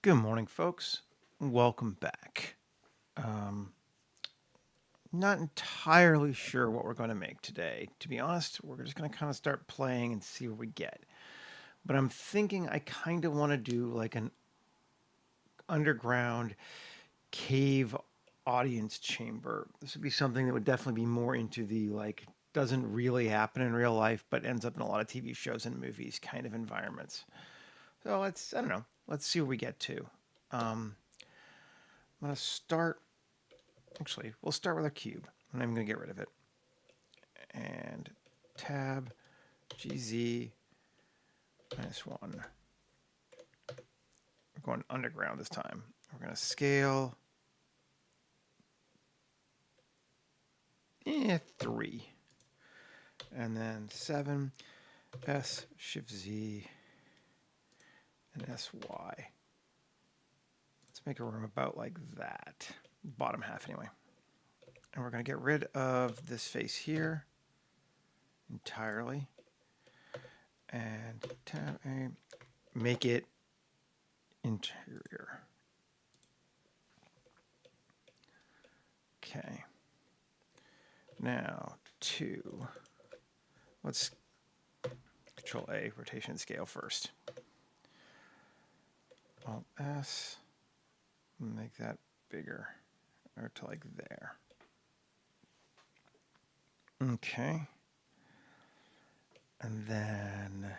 Good morning, folks. Welcome back. Um, Not entirely sure what we're going to make today. To be honest, we're just going to kind of start playing and see what we get. But I'm thinking I kind of want to do like an underground cave audience chamber. This would be something that would definitely be more into the like doesn't really happen in real life, but ends up in a lot of TV shows and movies kind of environments. So I don't know, let's see what we get to. I'm going to start. Actually, we'll start with our cube, and I'm going to get rid of it. And tab GZ -1. We're going underground this time. We're going to scale 3. And then 7, S, Shift Z, and SY. Let's make a room about like that. Bottom half anyway. And we're going to get rid of this face here entirely. And tab A, make it interior. Okay. Now 2. Let's Control A, rotation and scale first. Alt S, make that bigger, or to like there. Okay. And then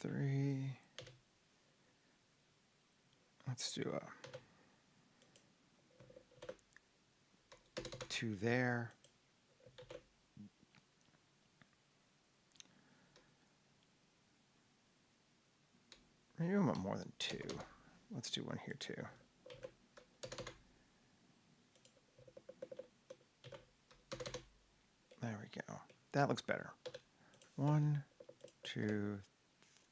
3. Let's do a 2 there. Maybe I want more than 2. Let's do 1 here too. There we go. That looks better. 1, 2,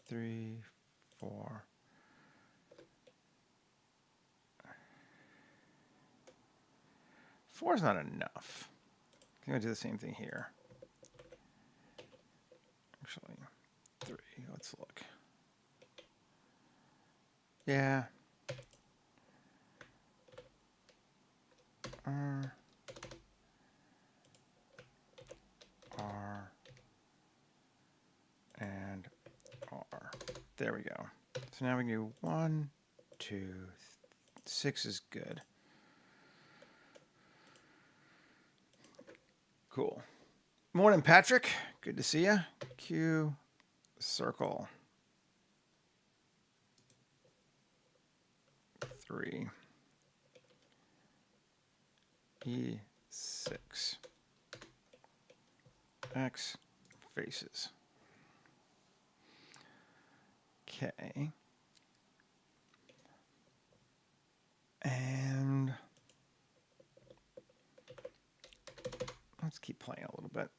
3, 4. Four is not enough. I'm going to do the same thing here. Actually, 3. Let's look. Yeah. R, and R. There we go. So now we can do 1, 2, 6 is good. Cool. Morning, Patrick. Good to see you. Q, circle. 3. E6. X, faces. Okay. And let's keep playing a little bit.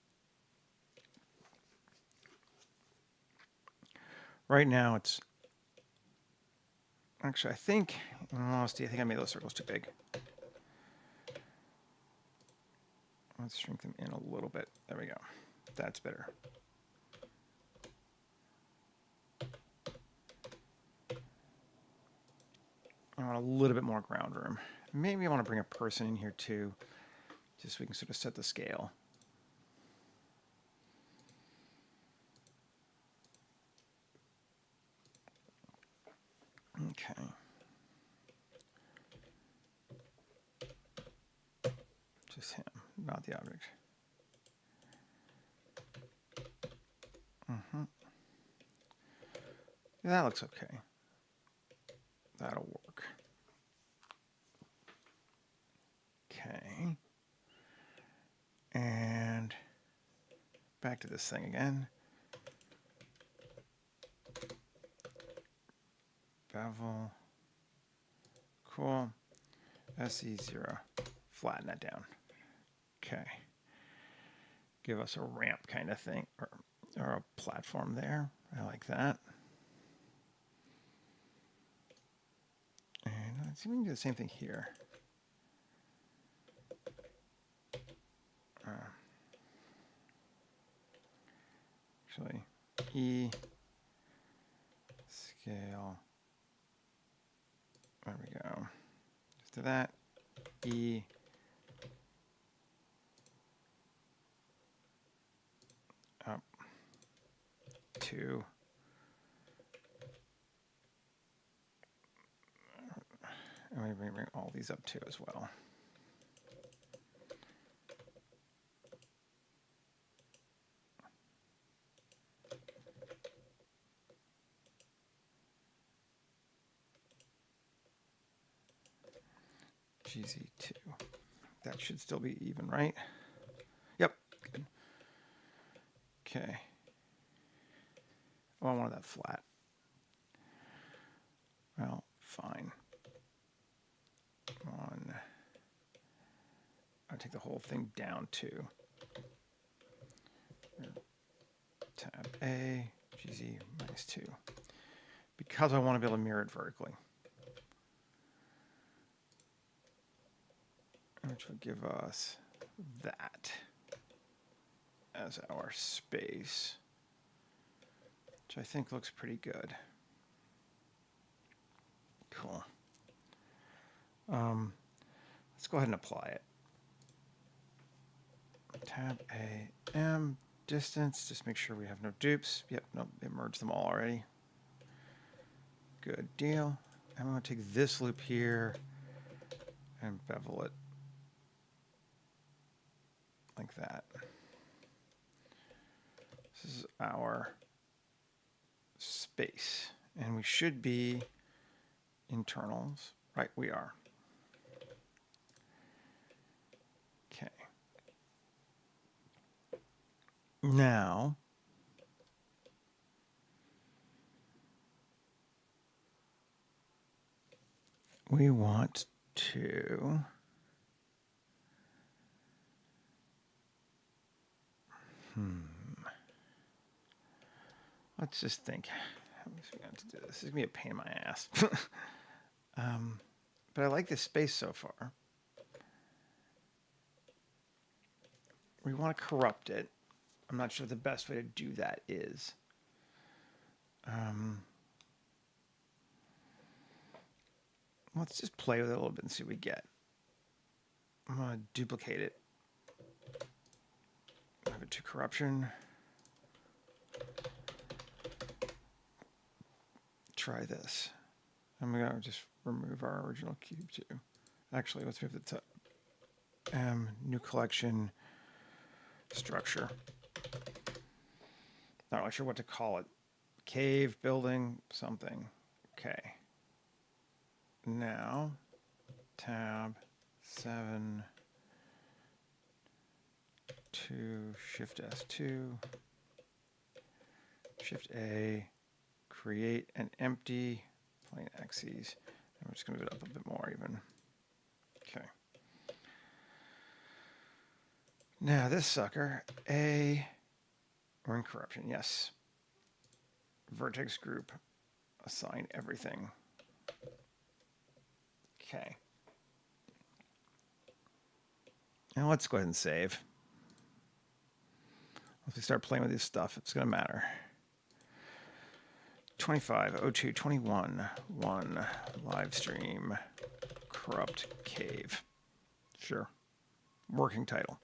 Right now it's actually, I think, in all honesty, I think I made those circles too big. Let's shrink them in a little bit. There we go. That's better. I want a little bit more ground room. Maybe I want to bring a person in here too, just so we can sort of set the scale. Okay. Just him, not the object. Yeah, that looks okay. That'll work. Okay. And back to this thing again. Bevel. Cool. SE0. Flatten that down. Okay. Give us a ramp kind of thing, or a platform there. I like that. And let's see if we can do the same thing here. Actually, E, scale. There we go. After that, E. Up 2. And we bring all these up 2 as well. GZ2. That should still be even, right? Yep. Good. Okay. Oh, I wanted that flat. Well, fine. I'll take the whole thing down to tab A, GZ -2. Because I want to be able to mirror it vertically. Which would give us that as our space, which I think looks pretty good. Cool. Let's go ahead and apply it. Tab A, M, distance, just make sure we have no dupes. Yep, nope, it merged them all already. Good deal. I'm going to take this loop here and bevel it like that. This is our space, and we should be internals. Right, we are. Okay. Now, we want to let's just think. How are we going to do this? This is going to be a pain in my ass. But I like this space so far. We want to corrupt it. I'm not sure what the best way to do that is. Let's just play with it a little bit and see what we get. I'm going to duplicate it. Move it to corruption. Try this. I'm going to just remove our original cube too. Actually, let's move it to new collection structure. Not really sure what to call it. Cave, building, something. Okay. Now, tab 7, 2, Shift S2, Shift A, create an empty plain axes. I'm just going to move it up a bit more even. Okay. Now this sucker, we're in corruption, yes. Vertex group, assign everything. Okay. Now let's go ahead and save. Once we start playing with this stuff, it's going to matter. 25, 02, 21, 1, live stream, corrupt cave. Sure. Working title.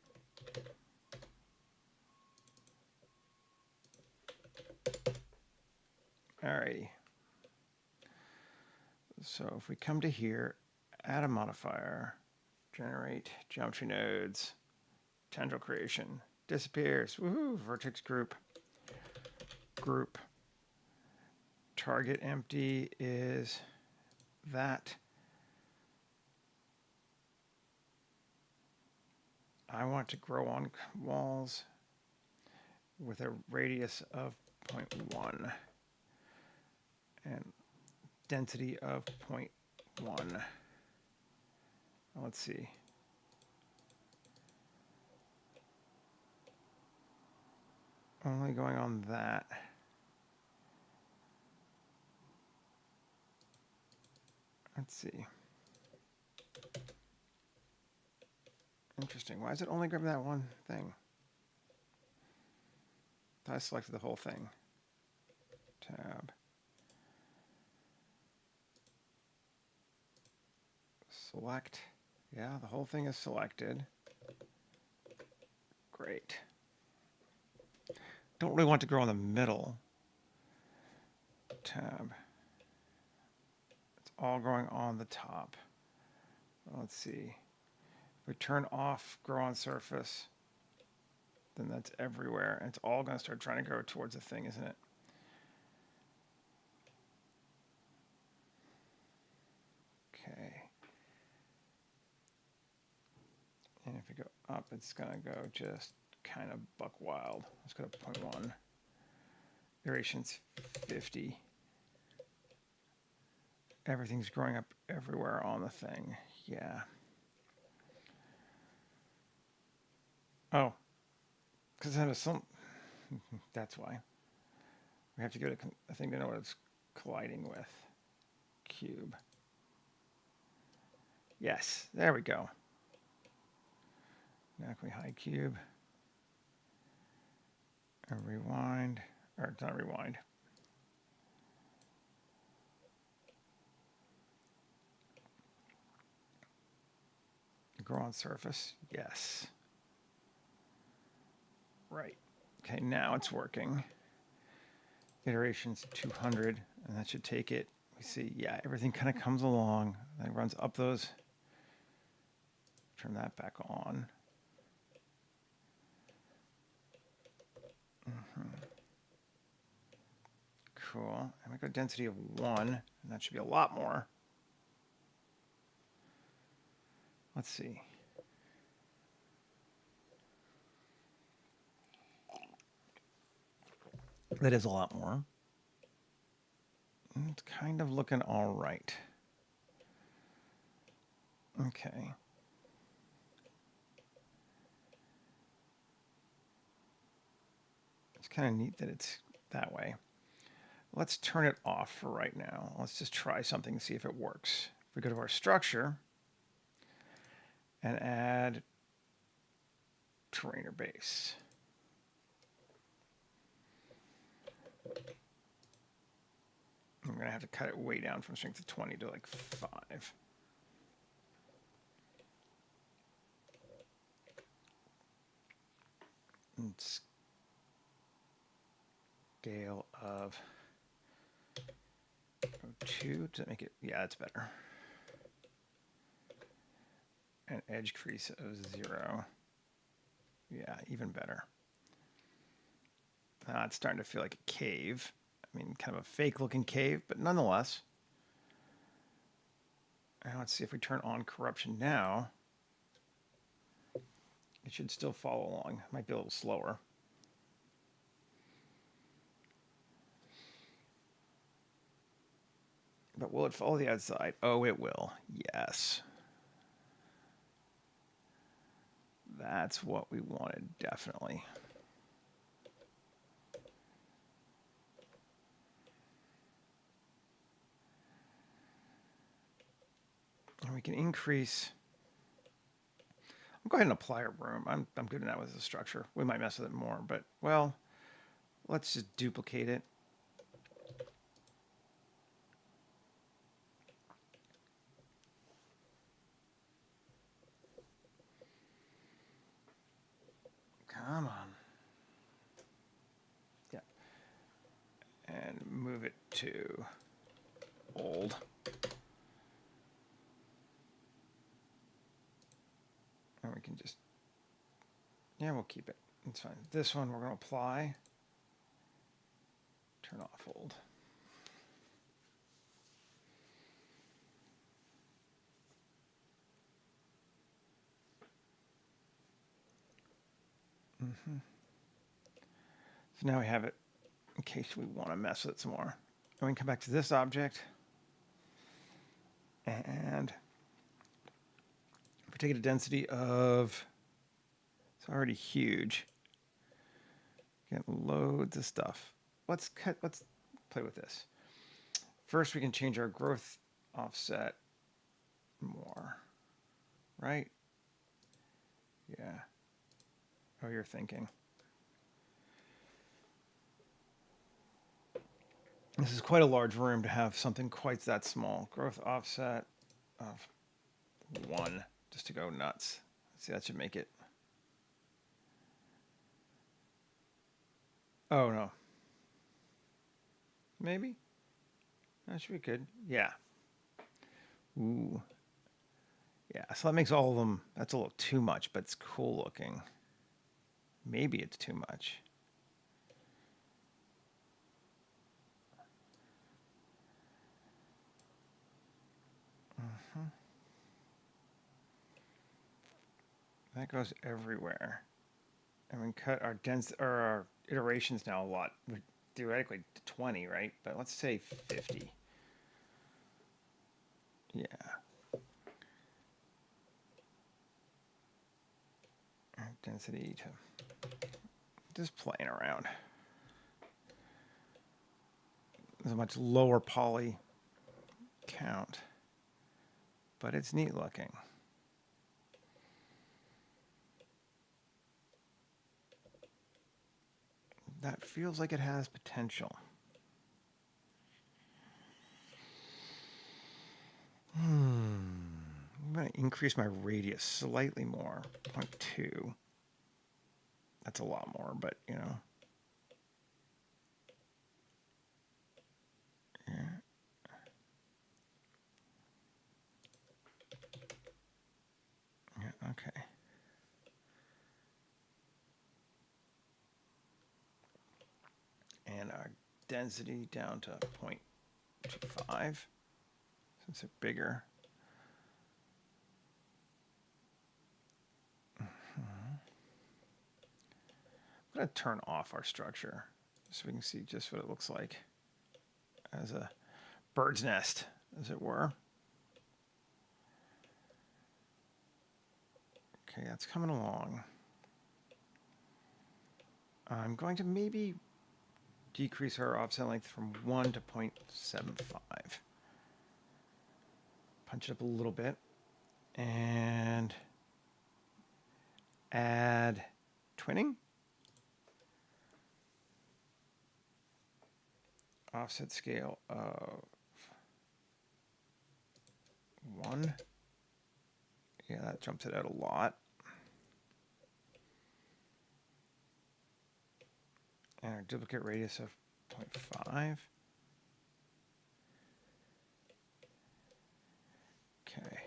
Alrighty. So if we come to here, add a modifier, generate geometry nodes, tendril creation, disappears. Woohoo! Vertex group, target empty is that. I want to grow on walls with a radius of 0.1 and density of 0.1. Let's see. Only going on that. Let's see. Interesting. Why is it only grabbing that one thing? I selected the whole thing. Tab. Select. Yeah, the whole thing is selected. Great. Don't really want to grow in the middle. Tab. It's all growing on the top. Let's see. If we turn off grow on surface, then that's everywhere. And it's all going to start trying to grow towards the thing, isn't it? Okay. And if we go up, it's going to go just kind of buck wild. Let's go to 0.1. Iterations 50. Everything's growing up everywhere on the thing. Yeah. Oh, because it has some. That's why. We have to go to a thing to know what it's colliding with. Cube. Yes, there we go. Now can we hide cube? And rewind. Or it's not rewind. Grow on surface. Yes. Right. Okay, now it's working. Iterations 200, and that should take it. We see, yeah, everything kind of comes along. Then it runs up those. Turn that back on. Cool. And we go density of 1, and that should be a lot more. Let's see. That is a lot more. It's kind of looking all right. Okay. It's kind of neat that it's that way. Let's turn it off for right now. Let's just try something and see if it works. If we go to our structure and add terrainer base. I'm going to have to cut it way down from strength of 20 to like 5. And scale of 2. Does that make it? Yeah, that's better. And edge crease of 0. Yeah, even better. It's starting to feel like a cave. I mean, kind of a fake looking cave, but nonetheless. Now let's see if we turn on corruption now. It should still follow along. It might be a little slower. But will it follow the outside? Oh, it will. Yes. That's what we wanted, definitely. And we can increase. I'll go ahead and apply a room. I'm good enough with the structure. We might mess with it more, but well, let's just duplicate it. Come on. Yeah. And move it to old. And we can just, yeah, we'll keep it. It's fine. This one we're going to apply. Turn off old. So now we have it in case we want to mess with it some more. And we can come back to this object. And if we take it a density of, it's already huge. Get loads of stuff. Let's play with this. First, we can change our growth offset more, right? Yeah. Oh, you're thinking. This is quite a large room to have something quite that small. Growth offset of 1 just to go nuts. Let's see, that should make it. Oh, no. Maybe? That should be good. Yeah. Ooh. Yeah, so that makes all of them, that's a little too much, but it's cool looking. Maybe it's too much. That goes everywhere. And we cut our our iterations now a lot. Theoretically to 20, right? But let's say 50. Yeah. Density to just playing around. There's a much lower poly count, but it's neat looking. That feels like it has potential. I'm going to increase my radius slightly more, 0.2. That's a lot more, but you know. Yeah. Yeah, okay. And our density down to 0.25, since they're bigger. I'm going to turn off our structure so we can see just what it looks like as a bird's nest, as it were. Okay, that's coming along. I'm going to maybe decrease our offset length from 1 to 0.75. Punch it up a little bit. And add twinning. Offset scale of 1. Yeah, that jumps it out a lot. And our duplicate radius of 0.5. Okay.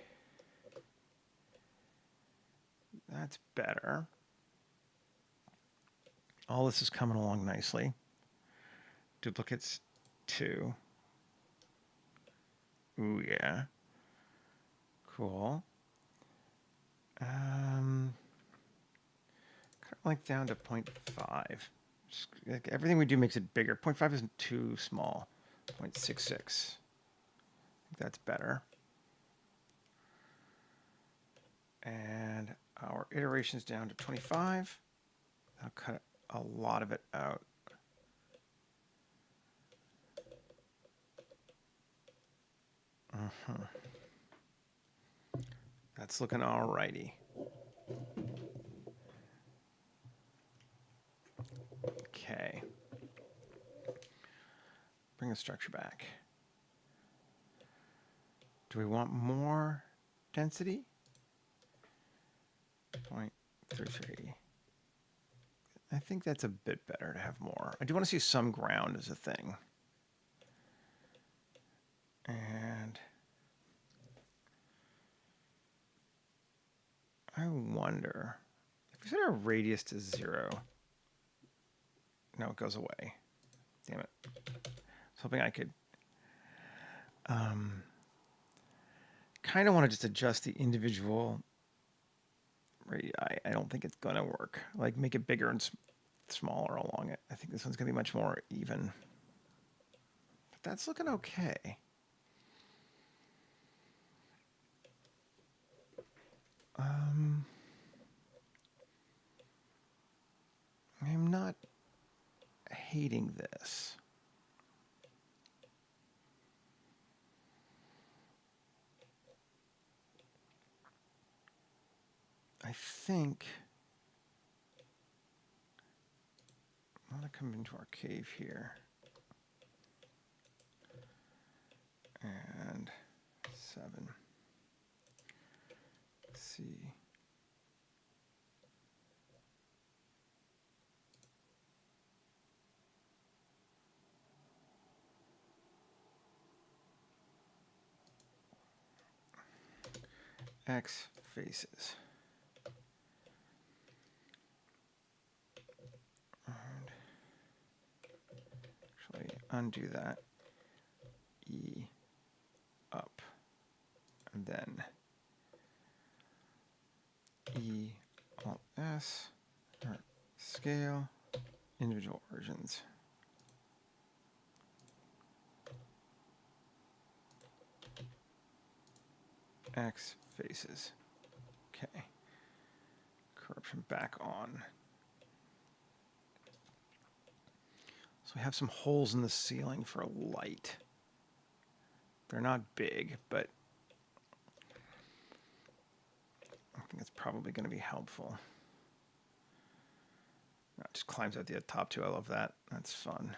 That's better. All this is coming along nicely. Duplicates 2. Ooh, yeah. Cool. Kind of like down to 0.5. Just, like, everything we do makes it bigger. 0.5 isn't too small. 0.66. I think that's better. And our iterations down to 25. I'll cut a lot of it out. That's looking all righty. Okay. Bring the structure back. Do we want more density? 0.33. I think that's a bit better to have more. I do want to see some ground as a thing. And I wonder if we set our radius to 0. No, it goes away. Damn it. I was hoping I could kind of want to just adjust the individual radii. I don't think it's going to work. Like, make it bigger and smaller along it. I think this one's going to be much more even. But that's looking okay. I'm not hating this. I think I'm going to come into our cave here. And 7. X faces. And actually undo that. E up. And then E Alt S, or scale, individual origins. X faces. Okay. Corruption back on. So we have some holes in the ceiling for a light. They're not big, but I think it's probably going to be helpful. No, it just climbs out the top too. I love that. That's fun.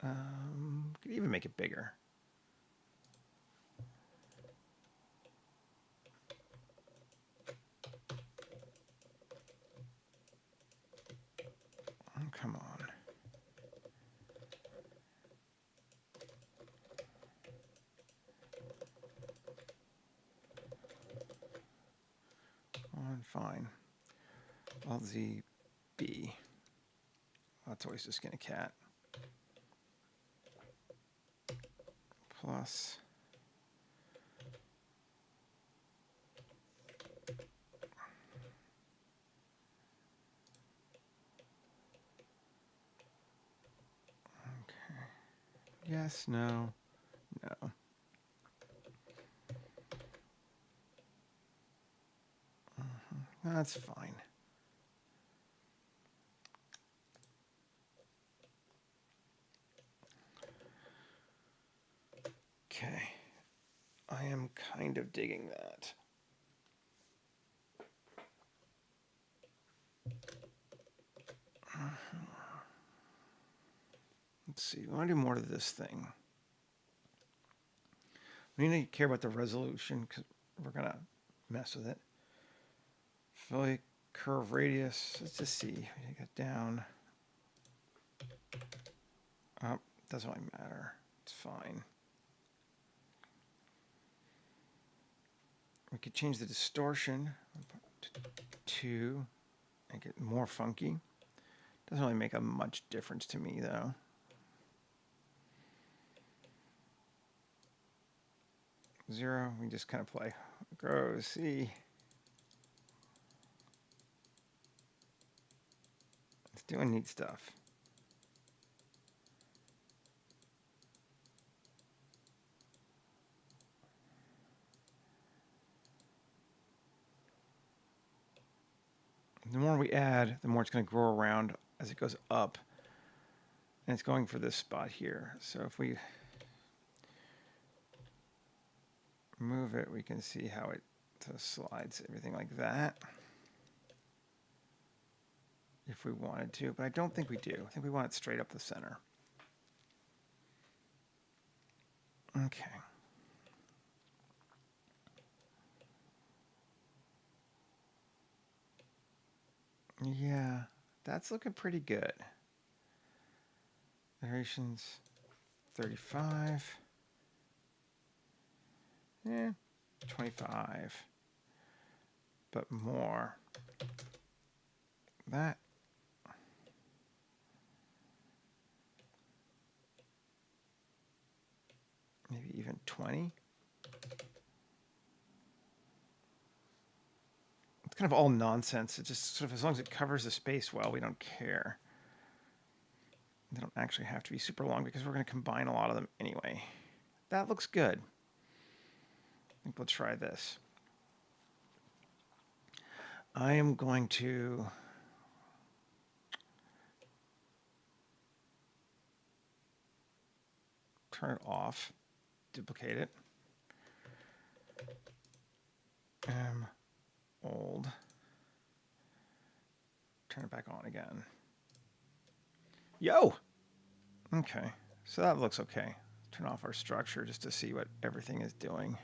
Could even make it bigger. Oh, come on. On, fine. Alt Z, B. That's always just skin a cat. Plus. Okay. Yes, no, no. That's fine. Okay. I am kind of digging that. Let's see. We want to do more to this thing. We need to care about the resolution because we're going to mess with it. Fully curve radius. Let's just see. We get down. Up. Doesn't really matter. It's fine. We could change the distortion to make it more funky. Doesn't really make a much difference to me though. Zero, we just kind of play. Grow, see. It's doing neat stuff. The more we add, the more it's going to grow around as it goes up. And it's going for this spot here. So if we move it, we can see how it slides, everything like that. If we wanted to, but I don't think we do. I think we want it straight up the center. Okay. Yeah, that's looking pretty good. Variations 35. 25. But more. That. Maybe even 20. It's kind of all nonsense. It just sort of, as long as it covers the space well, we don't care. They don't actually have to be super long because we're going to combine a lot of them anyway. That looks good. I think we'll try this. I am going to turn it off, duplicate it. Old. Turn it back on again. Yo! Okay, so that looks okay. Turn off our structure just to see what everything is doing.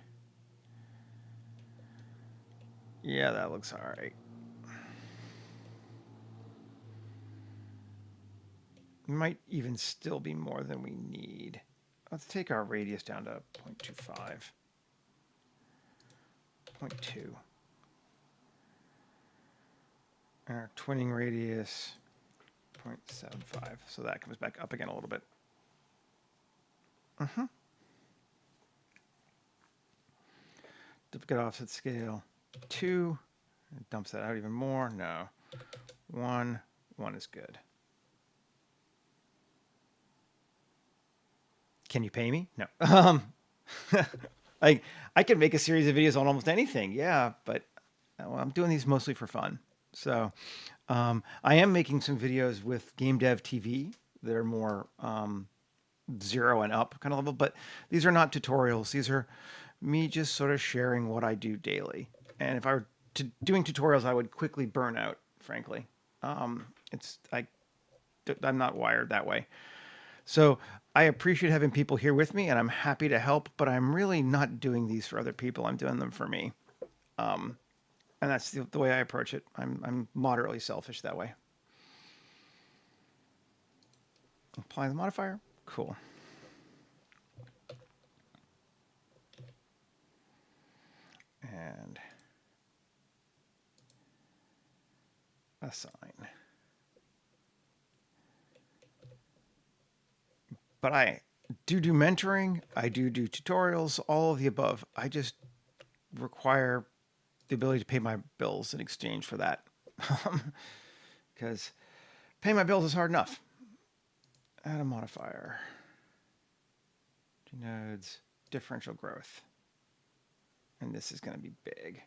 Yeah, that looks all right. Might even still be more than we need. let's take our radius down to 0.25, 0.2. And our twinning radius, 0.75. So that comes back up again a little bit. Duplicate offset scale, 2. It dumps that out even more. No. 1. 1 is good. Can you pay me? No. I can make a series of videos on almost anything. Yeah, but well, I'm doing these mostly for fun. So I am making some videos with Game Dev TV that are more 0 and up kind of level, but these are not tutorials. These are me just sort of sharing what I do daily. And if I were doing tutorials, I would quickly burn out, frankly. I'm not wired that way. So I appreciate having people here with me, and I'm happy to help, but I'm really not doing these for other people. I'm doing them for me. And that's the way I approach it. I'm moderately selfish that way. Apply the modifier. Cool. And assign. But I do mentoring. I do tutorials, all of the above. I just require the ability to pay my bills in exchange for that. Because paying my bills is hard enough. Add a modifier. Nodes, differential growth. And this is going to be big.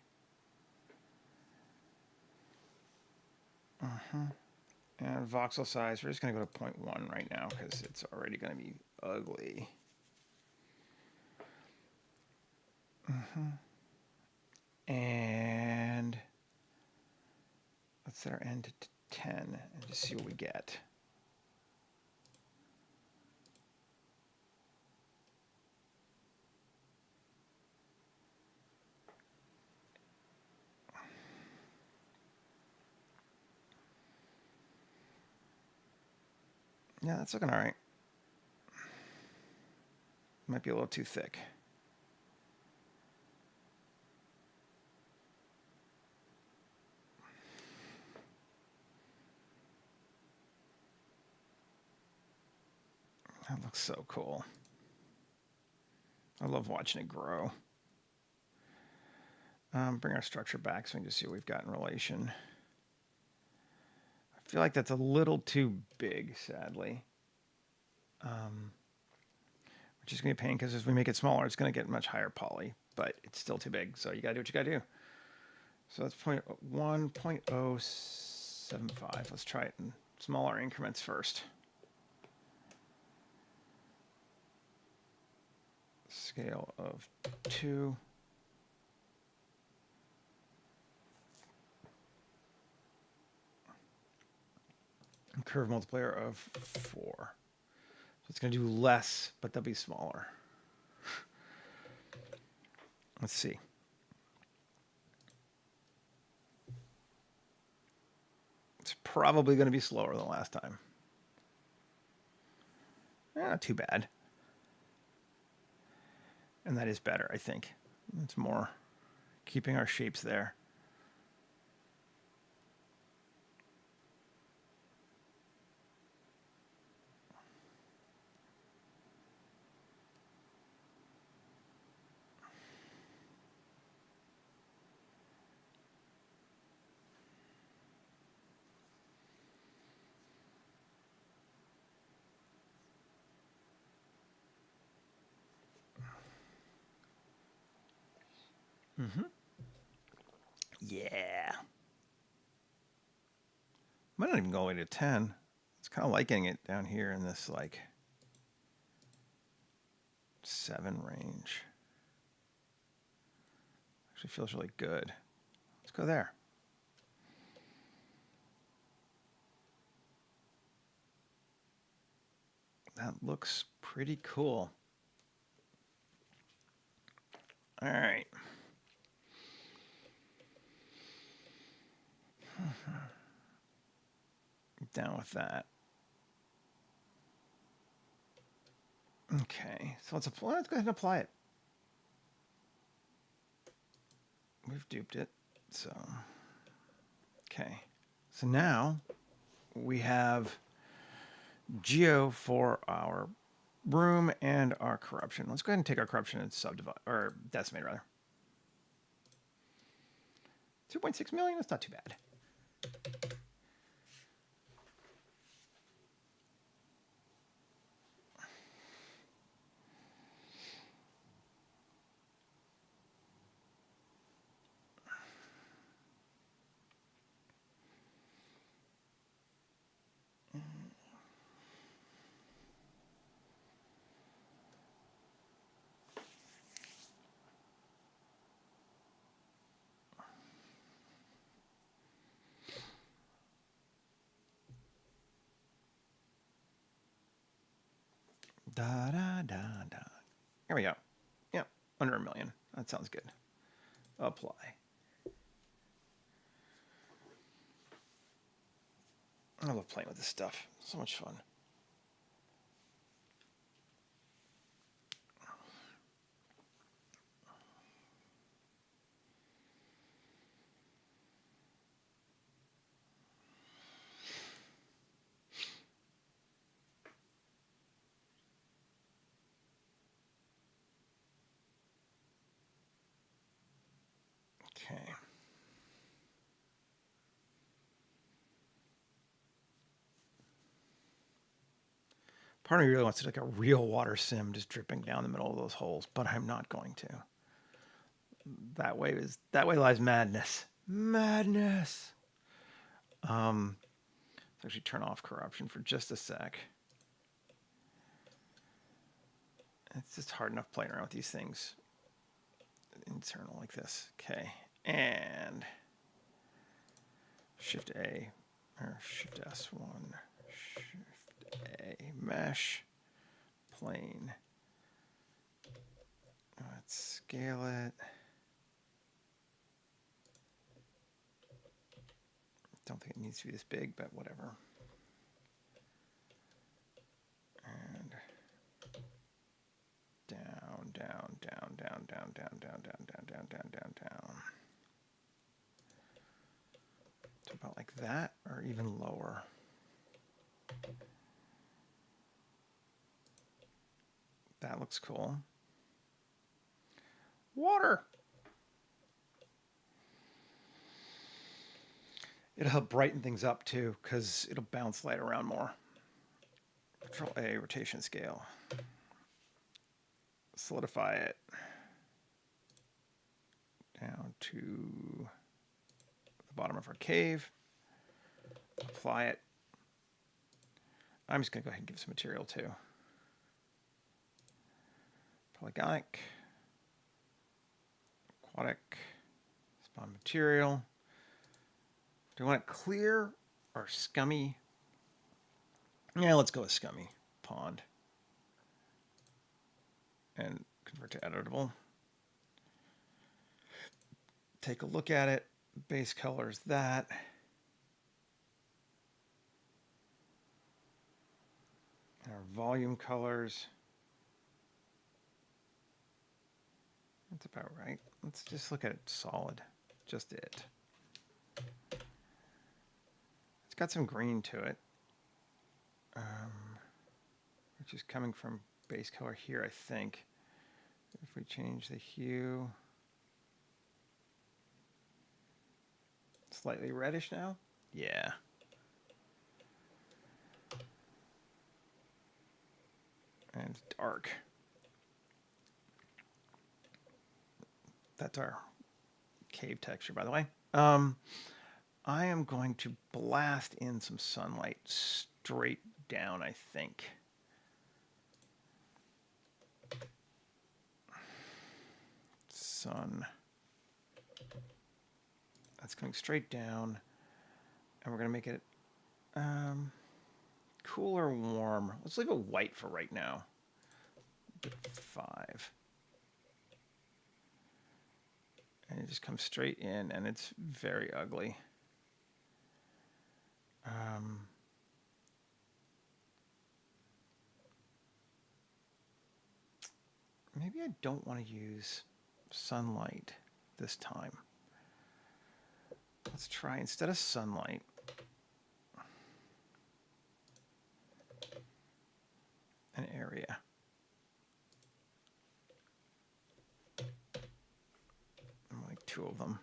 And voxel size, we're just going to go to 0.1 right now because it's already going to be ugly. And let's set our end to 10 and just see what we get. Yeah, that's looking all right. Might be a little too thick. That looks so cool. I love watching it grow. Bring our structure back so we can just see what we've got in relation. I feel like that's a little too big, sadly. Which is going to be a pain because as we make it smaller, it's going to get much higher poly, but it's still too big. So you got to do what you got to do. So that's 0.1, 0.075. Let's try it in smaller increments first. Scale of 2. And curve multiplier of 4. So it's going to do less, but they'll be smaller. Let's see. It's probably going to be slower than last time. Not too bad. And that is better, I think. It's more keeping our shapes there. Yeah. Might not even go all the way to 10. It's kind of liking it down here in this like 7 range. Actually feels really good. Let's go there. That looks pretty cool. All right. Down with that. Okay, so let's apply. Let's go ahead and apply it. We've duped it. So, okay. So now we have geo for our room and our corruption. Let's go ahead and take our corruption and subdivide, or decimate rather. 2.6 million, that's not too bad. Da da da da. Here we go. Yep, under $1 million. That sounds good. Apply. I love playing with this stuff. So much fun. Okay. Part of me really wants to do like a real water sim just dripping down the middle of those holes, but I'm not going to. That way lies madness. Madness. Let's actually turn off corruption for just a sec. It's just hard enough playing around with these things. Internal like this. Okay. And Shift A or Shift S1. Shift A. Mesh. Plane. Let's scale it. Don't think it needs to be this big, but whatever. And down, down, down, down, down, down, down, down, down, down, down, down, down. To about like that, or even lower. That looks cool. Water. It'll help brighten things up too, because it'll bounce light around more. Control A, rotation scale. Solidify it down to the bottom of our cave. Apply it. I'm just going to go ahead and give some material too. Polygonic, aquatic, spawn material. Do you want it clear or scummy? Yeah, let's go with scummy. Pond. And convert to editable. Take a look at it. Base color is that. Our volume colors. That's about right. Let's just look at it solid. Just it. It's got some green to it. Which is coming from base color here, I think. If we change the hue. Slightly reddish now? Yeah. And it's dark. That's our cave texture, by the way. I am going to blast in some sunlight straight down, I think. Sun. That's coming straight down. And we're going to make it cool or warm. Let's leave it white for right now. 5. And it just comes straight in, and it's very ugly. maybe I don't want to use sunlight this time. Let's try, instead of sunlight, an area. Like 2 of them.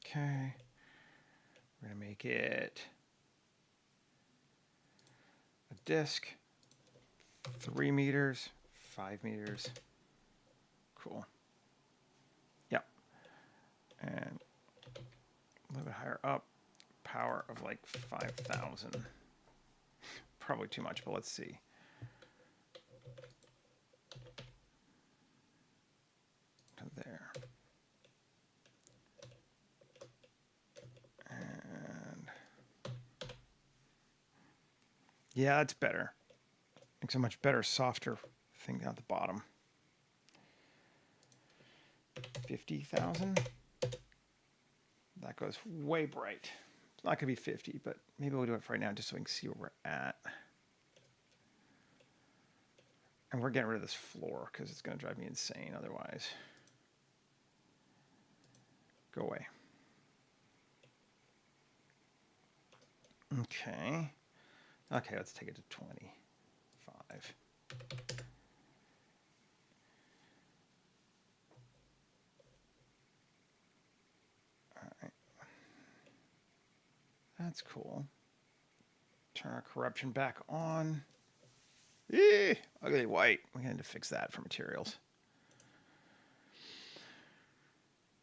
Okay. We're going to make it a disk, 3 meters, 5 meters. Cool. Yep. And a little bit higher up, power of like 5,000. Probably too much, but let's see. To there. And yeah, it's better. It's a much better, softer thing down at the bottom. 50,000. That goes way bright. It's not going to be 50, but maybe we'll do it for right now just so we can see where we're at. And we're getting rid of this floor because it's going to drive me insane otherwise. Go away. Okay. Okay, let's take it to 25. All right. That's cool. Turn our corruption back on. Ugly white. We're going to fix that for materials.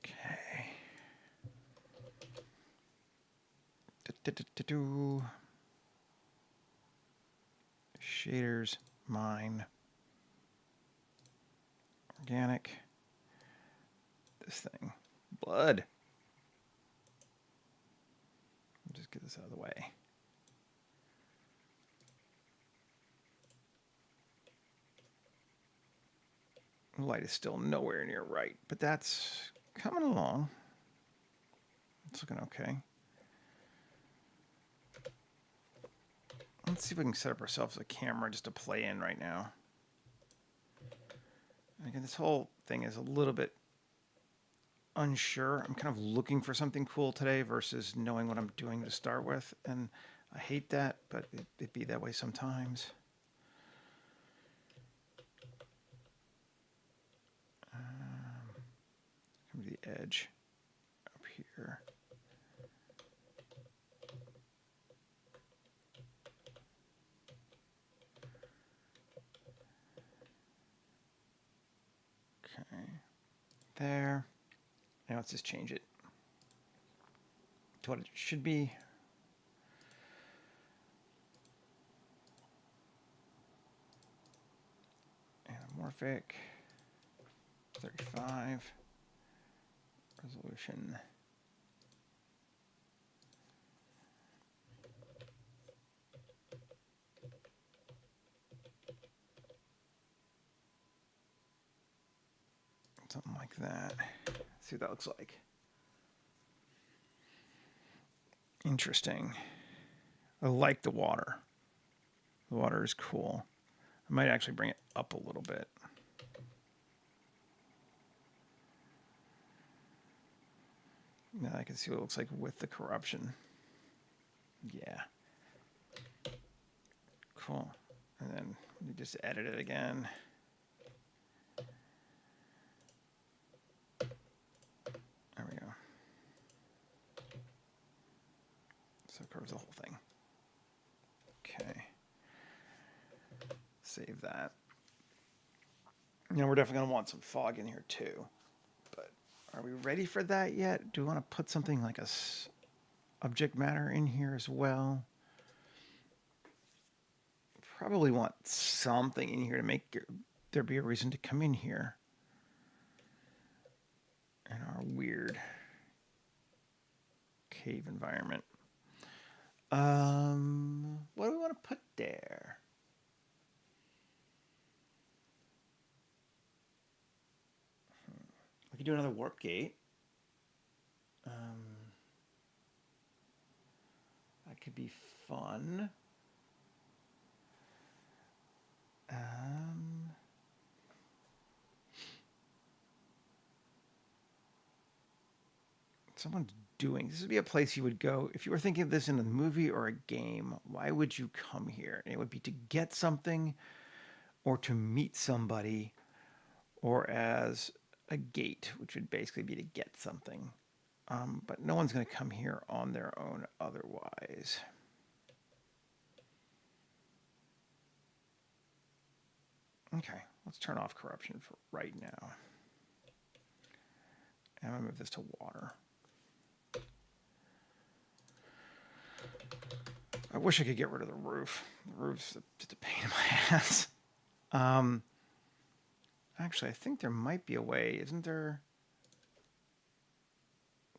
Okay. Shaders, mine, organic. This thing, blood. Just get this out of the way. Light is still nowhere near right, but that's coming along. It's looking okay. Let's see if we can set up ourselves a camera just to play in right now. Again, this whole thing is a little bit unsure. I'm kind of looking for something cool today versus knowing what I'm doing to start with. And I hate that, but it be that way sometimes. Come to the edge up here. Okay, there. Now let's just change it to what it should be. Anamorphic, 35, resolution. Something like that. Let's see what that looks like. Interesting. I like the water. The water is cool. I might actually bring it up a little bit. Now I can see what it looks like with the corruption. Yeah. Cool. And then we just edit it again. There we go. So it covers the whole thing. Okay. Save that. Now we're definitely going to want some fog in here too. But are we ready for that yet? Do we want to put something like a object matter in here as well? Probably want something in here to make there be a reason to come in here. In our weird cave environment. What do we want to put there? We could do another warp gate. That could be fun. Someone's doing. This would be a place you would go if you were thinking of this in a movie or a game. Why would you come here? And it would be to get something, or to meet somebody, or as a gate, which would basically be to get something. But no one's going to come here on their own otherwise. Okay, let's turn off corruption for right now. And I'm going to move this to water. I wish I could get rid of the roof. The roof's just a pain in my ass. Actually, I think there might be a way, isn't there?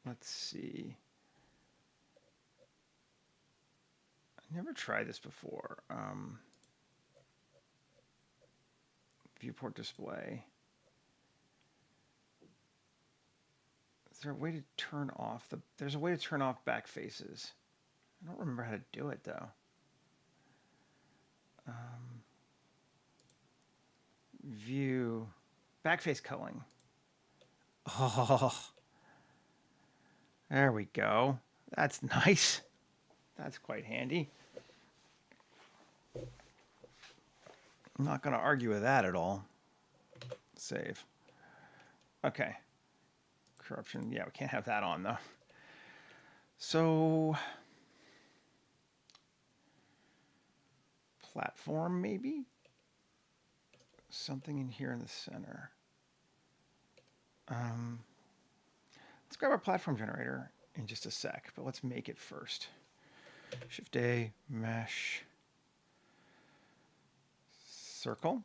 Let's see. I never tried this before. Viewport display. Is there a way to turn off the... There's a way to turn off back faces. I don't remember how to do it, though. View. Backface culling. Oh. There we go. That's nice. That's quite handy. I'm not going to argue with that at all. Save. Okay. Corruption. Yeah, we can't have that on, though. So... platform, maybe? Something in here in the center. Let's grab our platform generator in just a sec, but let's make it first. Shift-A, mesh, circle,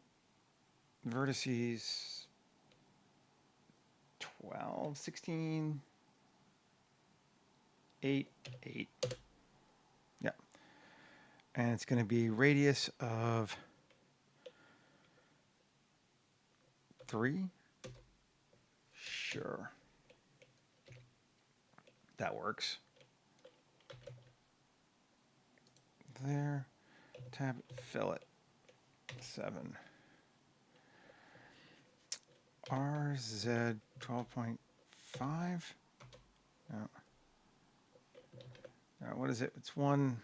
vertices 12, 16, 8, 8. Yeah. And it's going to be radius of 3. Sure. That works. There. Tab, fillet. 7. RZ 12.5. No. What is it? It's 1.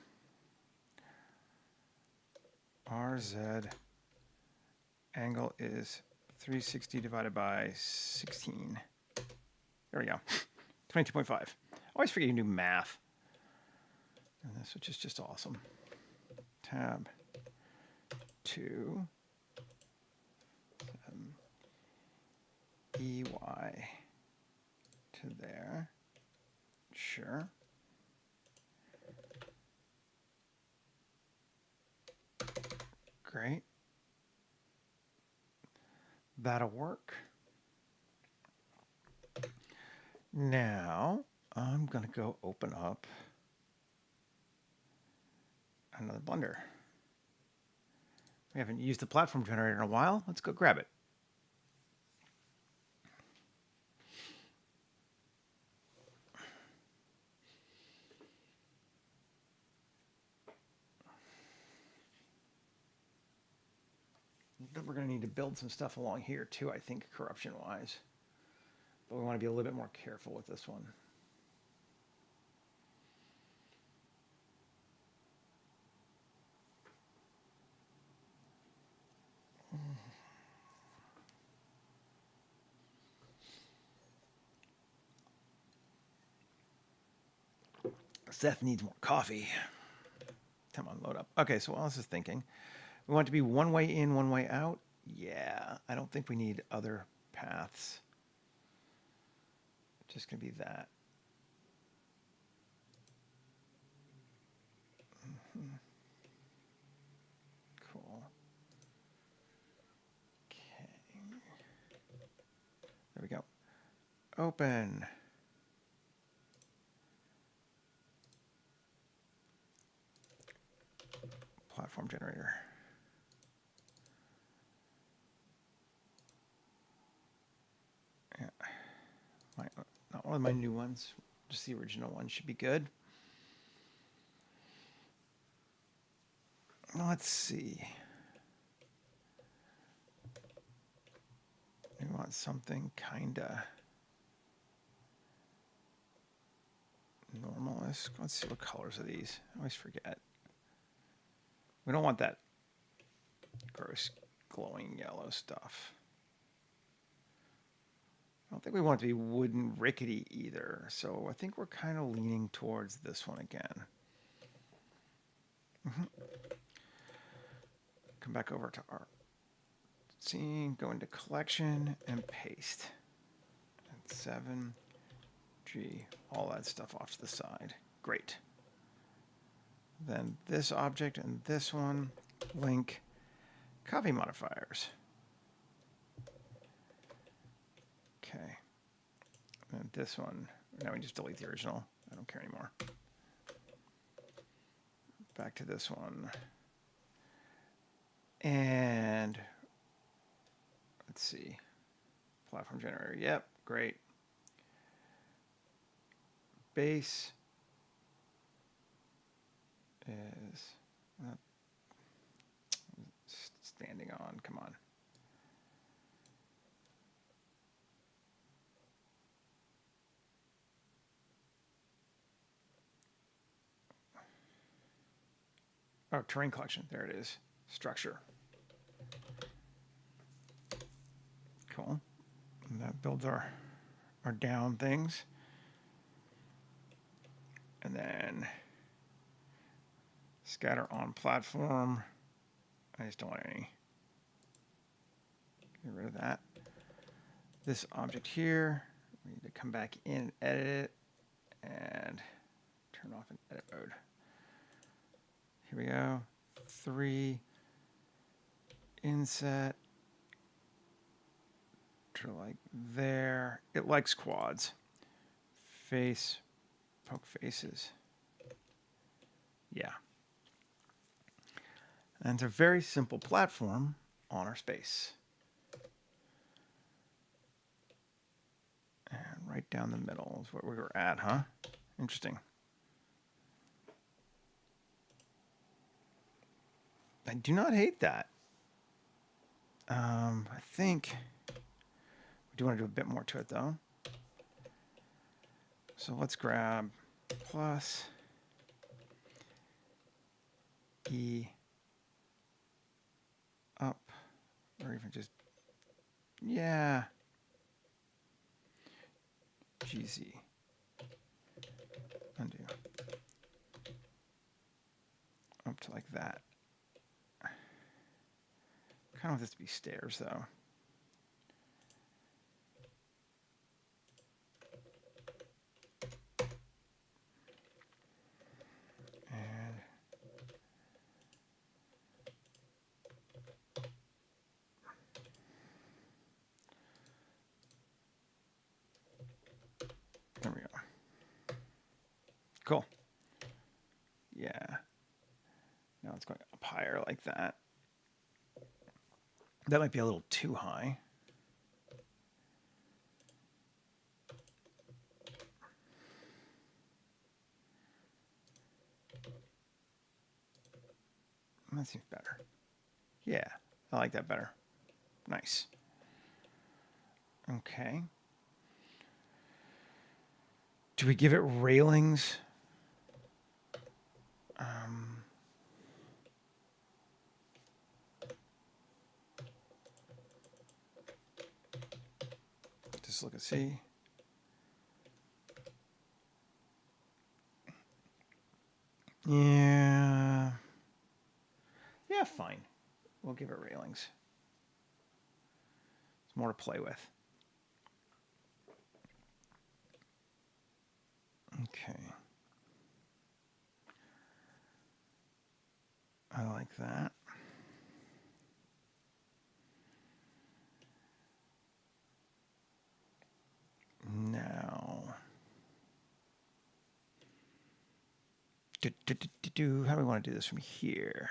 RZ angle is 360 divided by 16. There we go. 22.5. Always forget you can do math. And this, which is just awesome. Tab 2. EY to there. Sure. Great. That'll work. Now, I'm going to go open up another Blender. We haven't used the platform generator in a while. Let's go grab it. We're going to need to build some stuff along here too, I think, corruption-wise. But we want to be a little bit more careful with this one. Seth needs more coffee. Come on, load up. Okay, so what else is thinking? We want it to be one way in, one way out. Yeah, I don't think we need other paths. It's just going to be that. Cool. Okay. There we go. Open. Platform generator. Yeah. Not one of my new ones. Just the original one should be good. Let's see. We want something kinda normalist. Let's see what colors are these. I always forget. We don't want that gross glowing yellow stuff. I don't think we want it to be wooden rickety either. So I think we're kind of leaning towards this one again. Come back over to our scene, go into collection and paste. And 7G, all that stuff off to the side. Great. Then this object and this one, link copy modifiers. Okay. And this one, now we just delete the original. I don't care anymore. Back to this one. And let's see. Platform generator. Yep, great. Base is standing on. Come on. Oh, terrain collection. There it is. Structure. Cool. And that builds our down things. And then scatter on platform. I just don't want any. Get rid of that. This object here, we need to come back in and edit it and turn off in edit mode. Here we go. 3 inset to like there. It likes quads. Face, poke faces. Yeah. And it's a very simple platform on our space. And right down the middle is where we were at, huh? Interesting. I do not hate that. I think we do want to do a bit more to it, though. So let's grab plus E up, or even just, yeah, GZ, undo, up to like that. Kind of want this to be stairs, though. And there we go. Cool. Yeah. Now it's going up higher like that. That might be a little too high. That seems better. Yeah, I like that better. Nice. Okay. Do we give it railings? Just look and see. Yeah. Yeah, fine. We'll give it railings. It's more to play with. Okay. I like that. Now, how do we want to do this from here?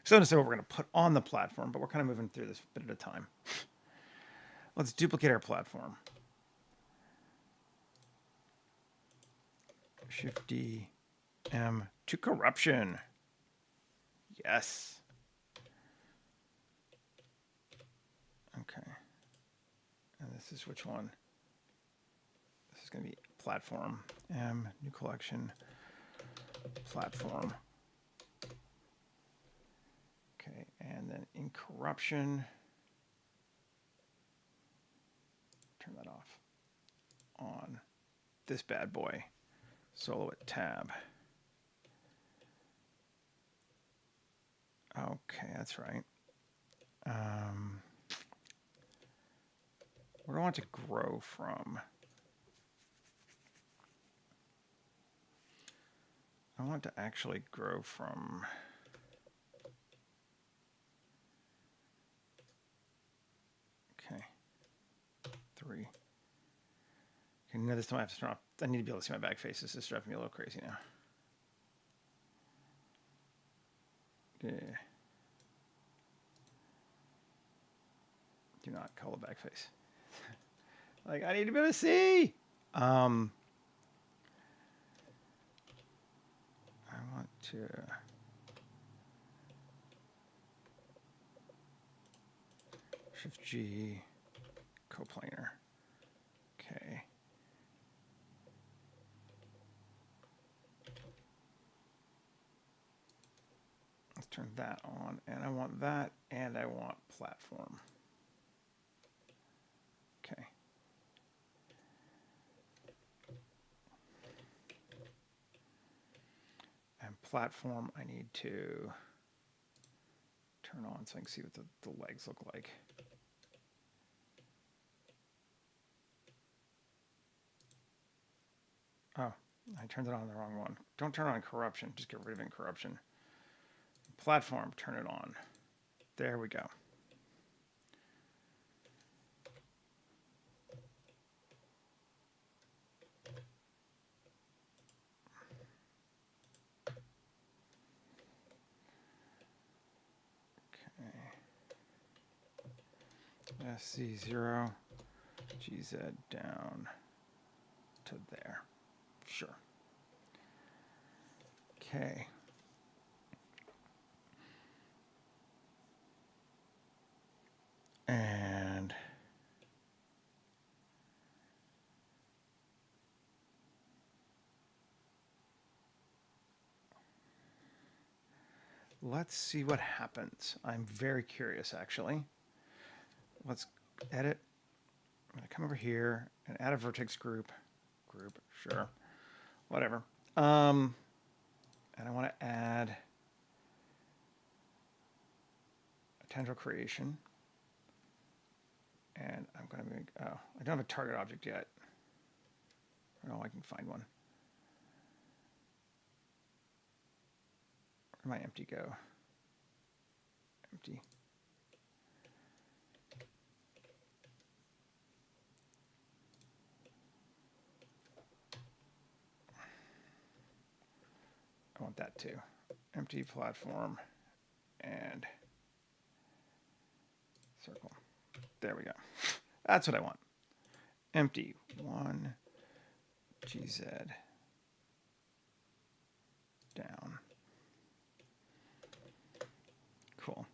So don't know what we're going to put on the platform, but we're kind of moving through this bit at a time. Let's duplicate our platform. Shift D, M to corruption. Yes. Okay. And this is which one? This is going to be platform. New collection, platform. Okay, and then in corruption, turn that off. On this bad boy, solo at tab. Okay, that's right. What do I want to grow from? I want to actually grow from. Okay, 3. Okay, now this time I have to turn off. I need to be able to see my back face. This is driving me a little crazy now. Yeah. Do not call the back face. Like, I need to be able to see. I want to. Shift G, coplanar. Okay. Let's turn that on, and I want that, and I want platform. Okay. And platform, I need to turn on so I can see what the legs look like. Oh, I turned it on the wrong one. Don't turn on corruption, just get rid of corruption. Platform, turn it on. There we go. Okay. SC0, GZ down to there. Sure. Okay. And let's see what happens. I'm very curious, actually. Let's edit. I'm going to come over here and add a vertex group. Sure. Whatever. And I want to add a tendril creation. And I'm going to make, oh, I don't have a target object yet. I don't know, I can find one. Where did my empty go? Empty. I want that too. Empty platform and circle. There we go. That's what I want. Empty 1 GZ down. Cool.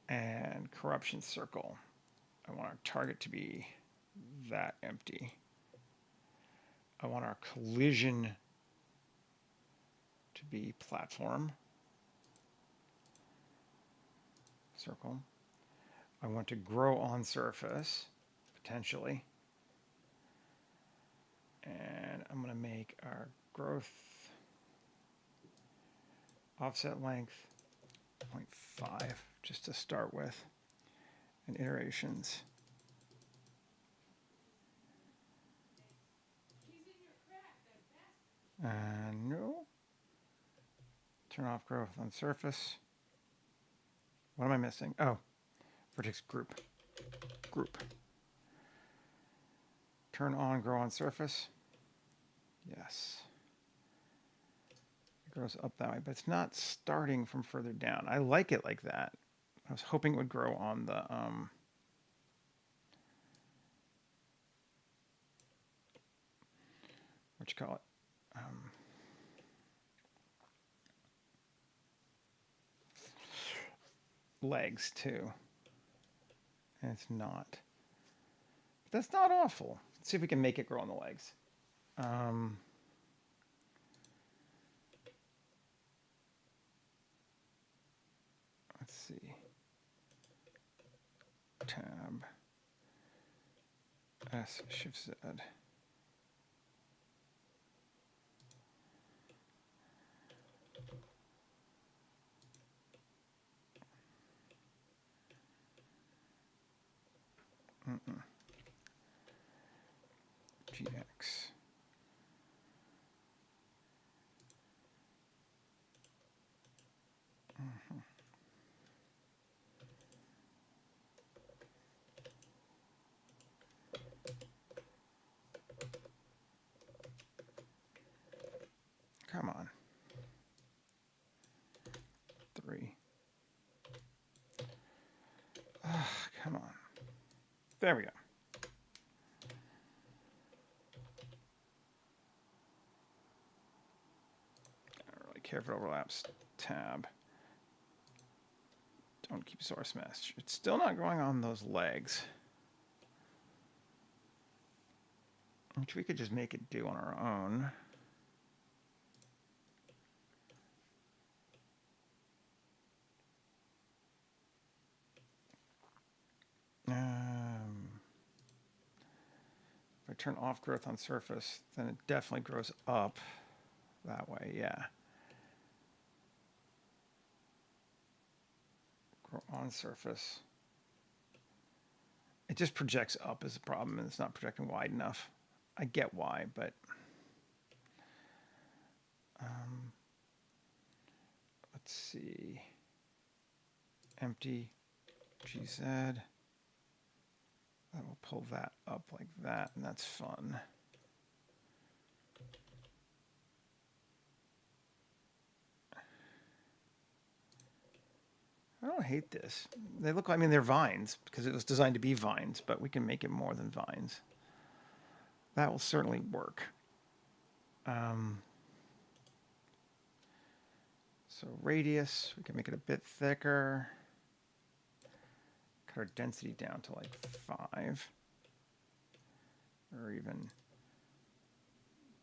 And corruption circle. I want our target to be that empty. I want our collision to be platform. Circle. I want to grow on surface, potentially. And I'm going to make our growth offset length 0.5 just to start with, and iterations. And no. Turn off growth on surface. What am I missing? Oh, vertex group. Turn on grow on surface. Yes. It grows up that way, but it's not starting from further down. I like it like that. I was hoping it would grow on the what you call it? legs too. And it's not. That's not awful. Let's see if we can make it grow on the legs. Let's see. Tab. S, Shift Z. GX. Come on. 3. Oh, come on. There we go. I don't really care if it overlaps. Tab. Don't keep source mesh. It's still not going on those legs. Which we could just make it do on our own. If I turn off growth on surface, then it definitely grows up that way, yeah. Grow on surface. It just projects up is the problem, and it's not projecting wide enough. I get why, but let's see. Empty GZ. That will pull that up like that, and that's fun. I don't hate this. They look like, I mean, they're vines because it was designed to be vines, but we can make it more than vines. That will certainly work. So radius, we can make it a bit thicker. Cut our density down to like 5. Or even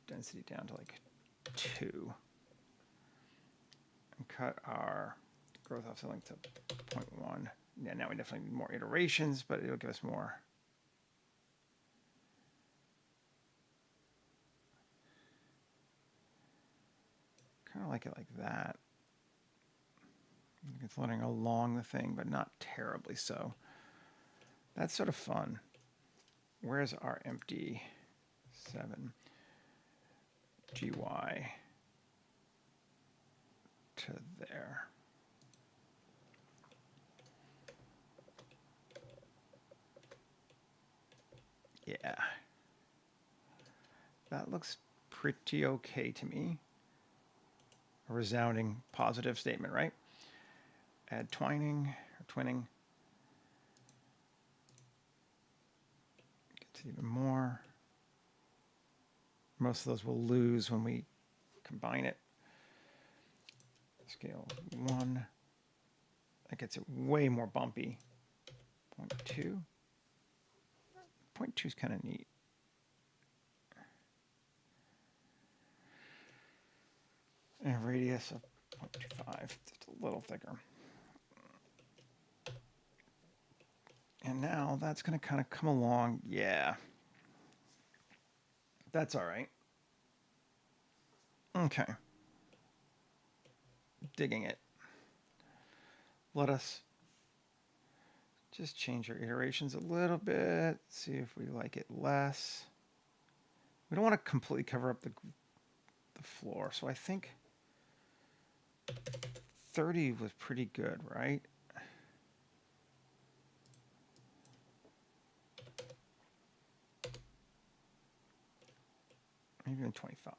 density down to like 2. And cut our growth offset length to 0.1. Yeah, now we definitely need more iterations, but it'll give us more. Kind of like it like that. It's running along the thing, but not terribly so. That's sort of fun. Where's our empty 7 GY to there? Yeah. That looks pretty okay to me. A resounding positive statement, right? Add twining or twinning. Gets even more. Most of those will lose when we combine it. Scale 1. That gets it way more bumpy. 0.2. 0.2 is kind of neat. And a radius of 0.25, just a little thicker. And now that's going to kind of come along. Yeah. That's all right. Okay. Digging it. Let us just change our iterations a little bit. See if we like it less. We don't want to completely cover up the floor. So I think 30 was pretty good, right? Maybe even 25.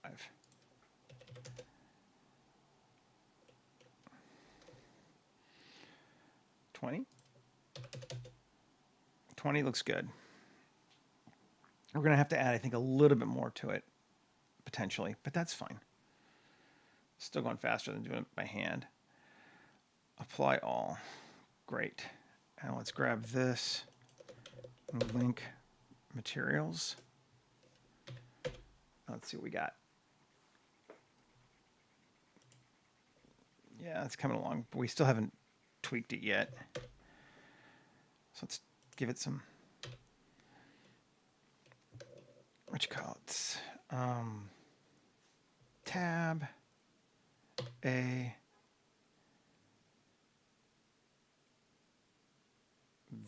20? 20 looks good. We're going to have to add, I think, a little bit more to it, potentially, but that's fine. Still going faster than doing it by hand. Apply all. Great. And let's grab this and link materials. Let's see what we got. Yeah, it's coming along, but we still haven't tweaked it yet. So let's give it some, what you call it? Tab A.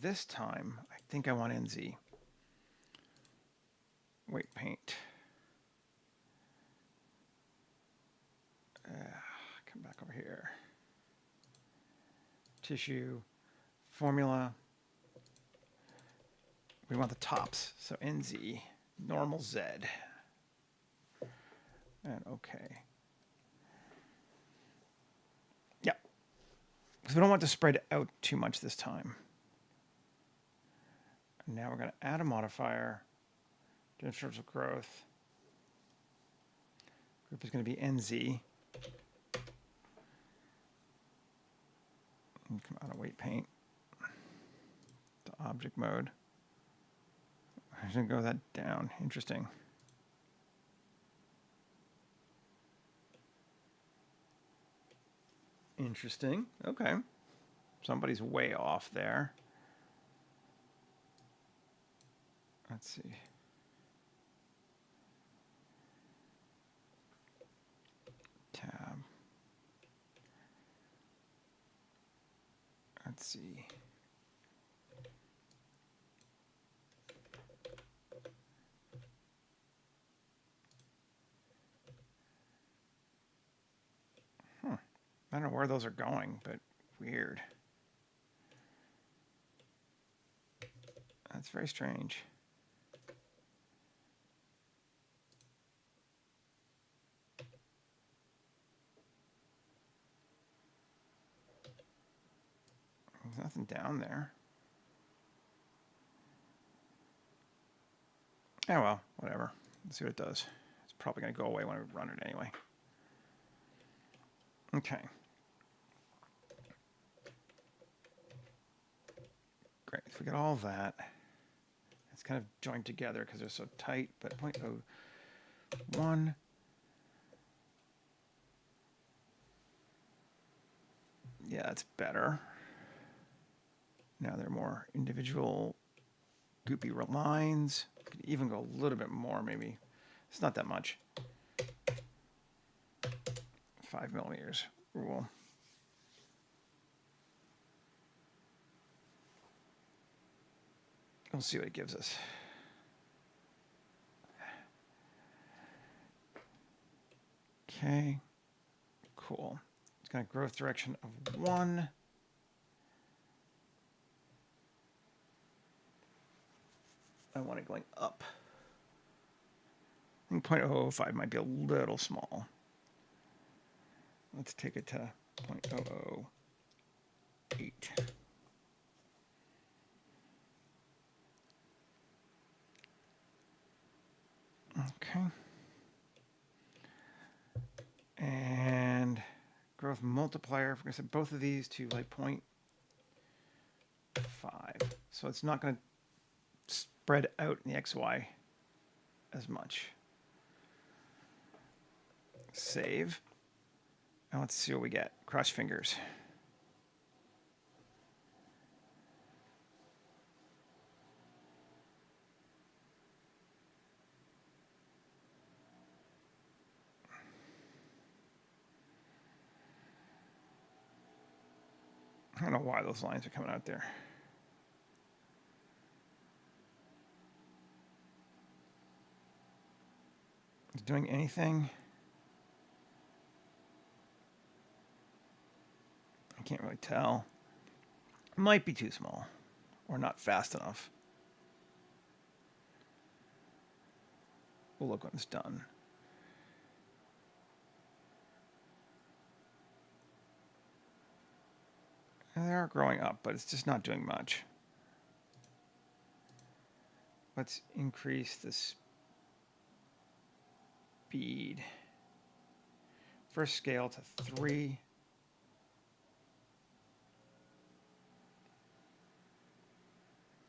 This time, I think I want NZ. Weight paint. Come back over here. Tissue, formula. We want the tops, so NZ, normal Z. And okay. Yeah, because we don't want to spread out too much this time. And now we're going to add a modifier in terms of growth. Group is going to be NZ. And come out of weight paint to object mode. I'm going to go that down. Interesting. Interesting. Okay. Somebody's way off there. Let's see. Tab. Let's see. I don't know where those are going, but weird. That's very strange. There's nothing down there. Oh well, whatever. Let's see what it does. It's probably going to go away when I run it anyway. Okay. Great. If we get all that, it's kind of joined together because they're so tight, but 0.01. Yeah, that's better. Now they're more individual goopy lines. Could even go a little bit more, maybe. It's not that much. 5 millimeters rule. We'll see what it gives us. Okay, cool. It's got a growth direction of 1. I want it going up. I think 0.005 might be a little small. Let's take it to 0.008. Okay. And growth multiplier, we're going to set both of these to like 0.5. So it's not going to spread out in the XY as much. Save. And let's see what we get. Cross fingers. I don't know why those lines are coming out there. Is it doing anything? I can't really tell. It might be too small or not fast enough. We'll look when it's done. And they are growing up, but it's just not doing much. Let's increase the speed. First scale to 3.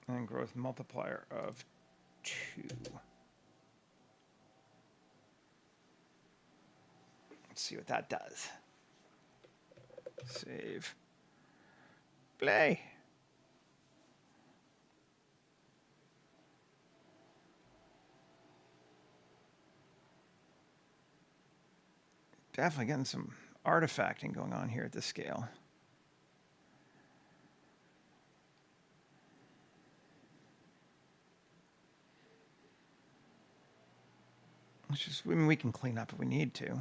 and growth multiplier of 2. Let's see what that does. Save. Play. Definitely getting some artifacting going on here at this scale. Which is, I mean, we can clean up if we need to.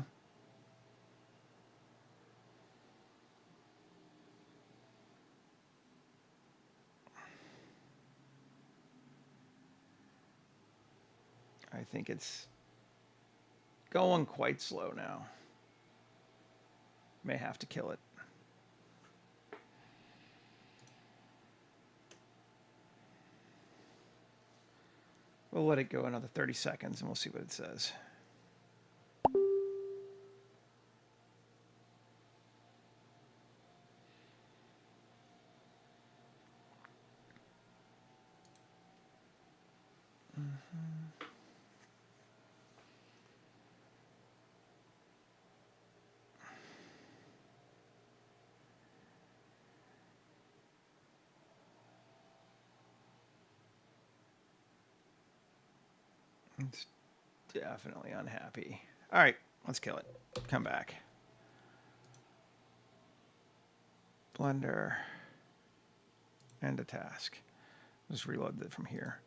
I think it's going quite slow now. May have to kill it. We'll let it go another 30 seconds and we'll see what it says. It's definitely unhappy. All right, let's kill it. Come back. Blender. End a task. Just reload it from here.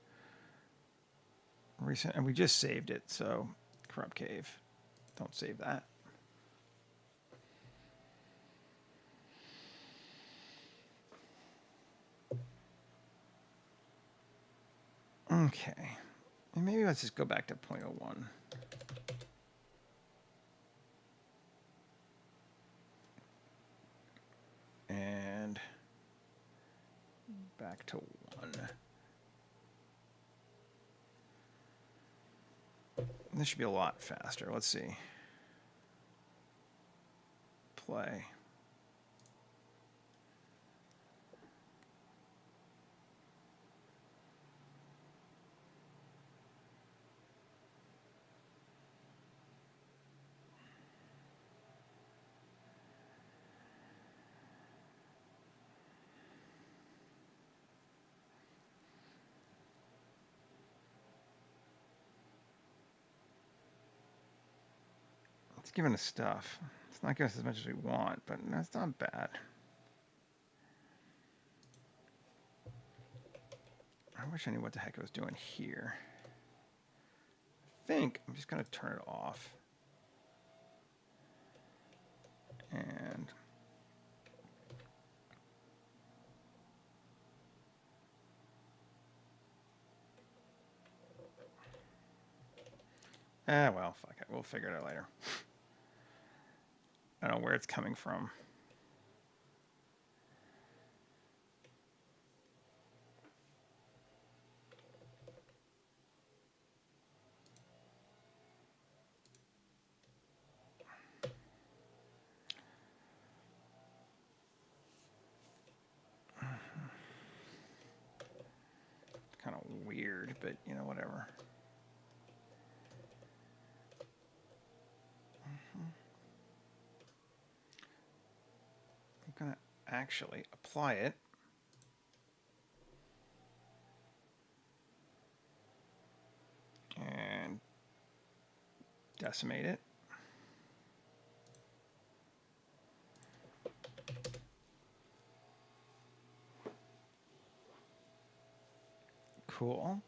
Recent, and we just saved it, so corrupt cave. Don't save that. Okay. And maybe let's just go back to 0.01. And back to 1. This should be a lot faster. Let's see. Play. It's giving us stuff. It's not giving us as much as we want, but that's not bad. I wish I knew what the heck I was doing here. I think I'm just going to turn it off. And well, fuck it. We'll figure it out later. I don't know where it's coming from. Kind of weird, but you know, whatever. I'm going to actually apply it. And decimate it. Cool.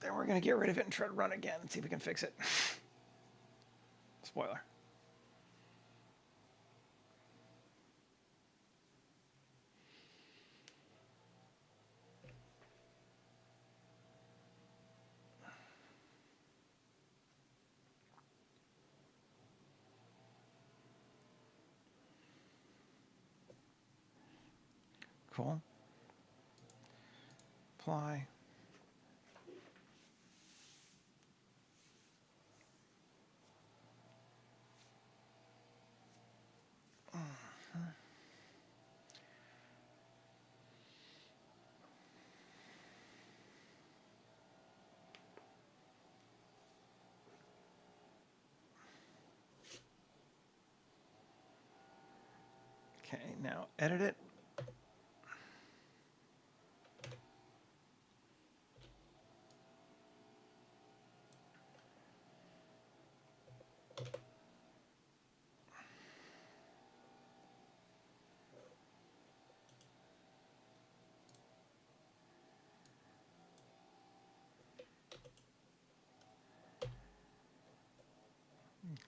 Then we're going to get rid of it and try to run again and see if we can fix it. Spoiler. Cool. Apply. Now edit it.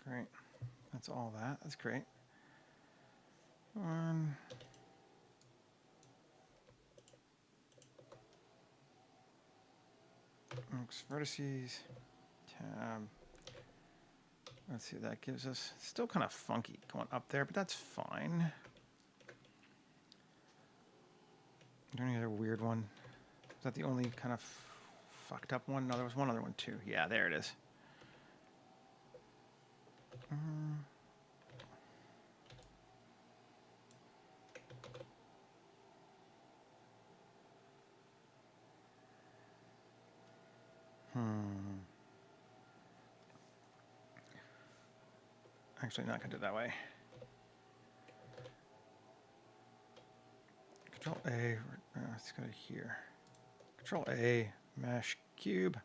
Great. That's all that. That's great. X vertices, tab. Let's see what that gives us. It's still kind of funky going up there, but that's fine. Is there any other weird one? Is that the only kind of fucked up one? No, there was one other one too. Yeah, there it is. Actually, not going to do it that way. Control A, let's go to here. Control A, mesh cube.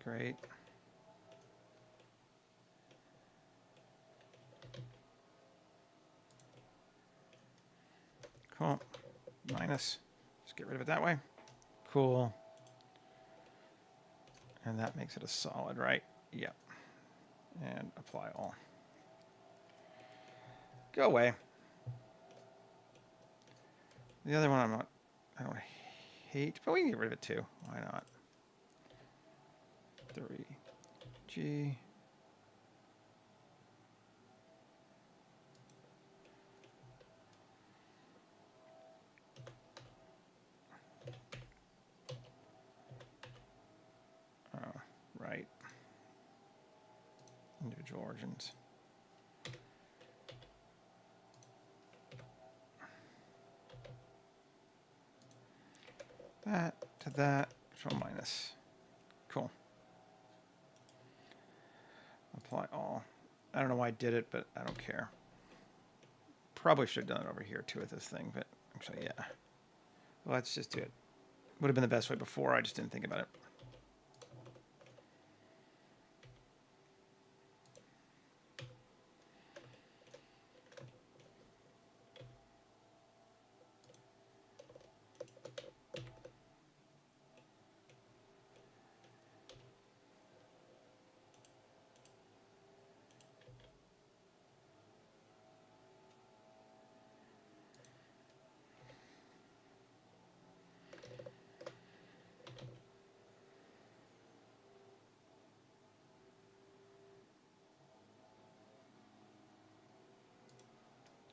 Great. Cool. Minus. Just get rid of it that way. Cool. And that makes it a solid, right? Yep. And apply all. Go away. The other one I don't hate, but we can get rid of it too. Why not? 3G. Right. Individual origins. That to that, control minus. Cool. Apply all. I don't know why I did it, but I don't care. Probably should have done it over here too with this thing, but actually, yeah. Let's just do it. Would have been the best way before, I just didn't think about it.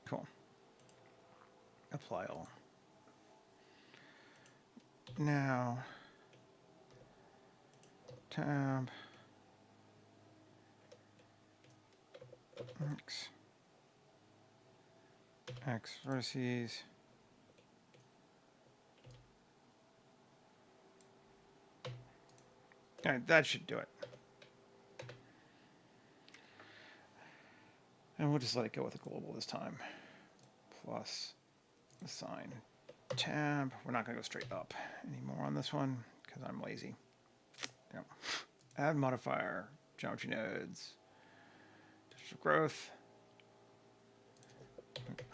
Cool. Apply all. Now, tab, X vertices. All right, that should do it. And we'll just let it go with a global this time. Plus assign tab. We're not going to go straight up anymore on this one because I'm lazy. Yep. Add modifier, geometry nodes, digital growth.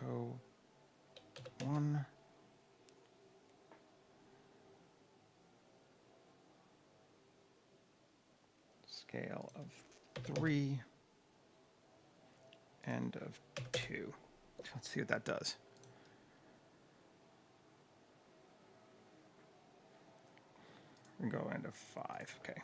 0.01. Scale of 3. End of 2. Let's see what that does. We go end of 5. Okay.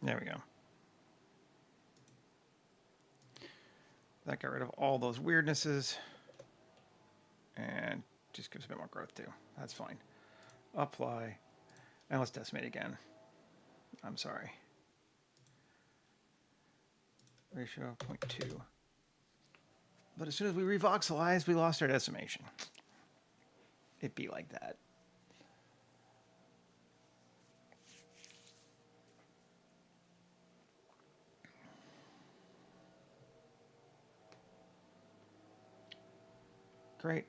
There we go. That got rid of all those weirdnesses and just gives a bit more growth too. That's fine. Apply, and let's decimate again. I'm sorry. Ratio 0.2. But as soon as we revoxelized, we lost our decimation. It'd be like that. Great.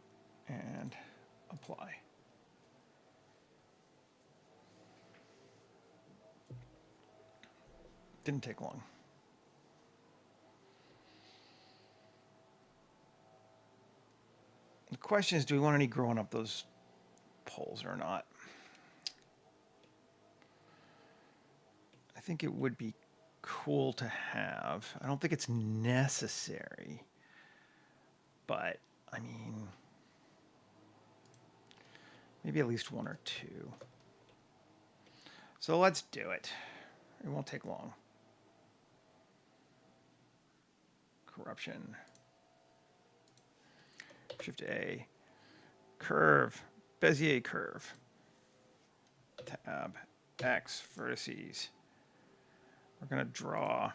And apply. Didn't take long. The question is, do we want any growing up those poles or not? I think it would be cool to have. I don't think it's necessary, but I mean, maybe at least one or two. So let's do it. It won't take long. Corruption. Shift A. Curve. Bezier curve. Tab. X. Vertices. We're going to draw.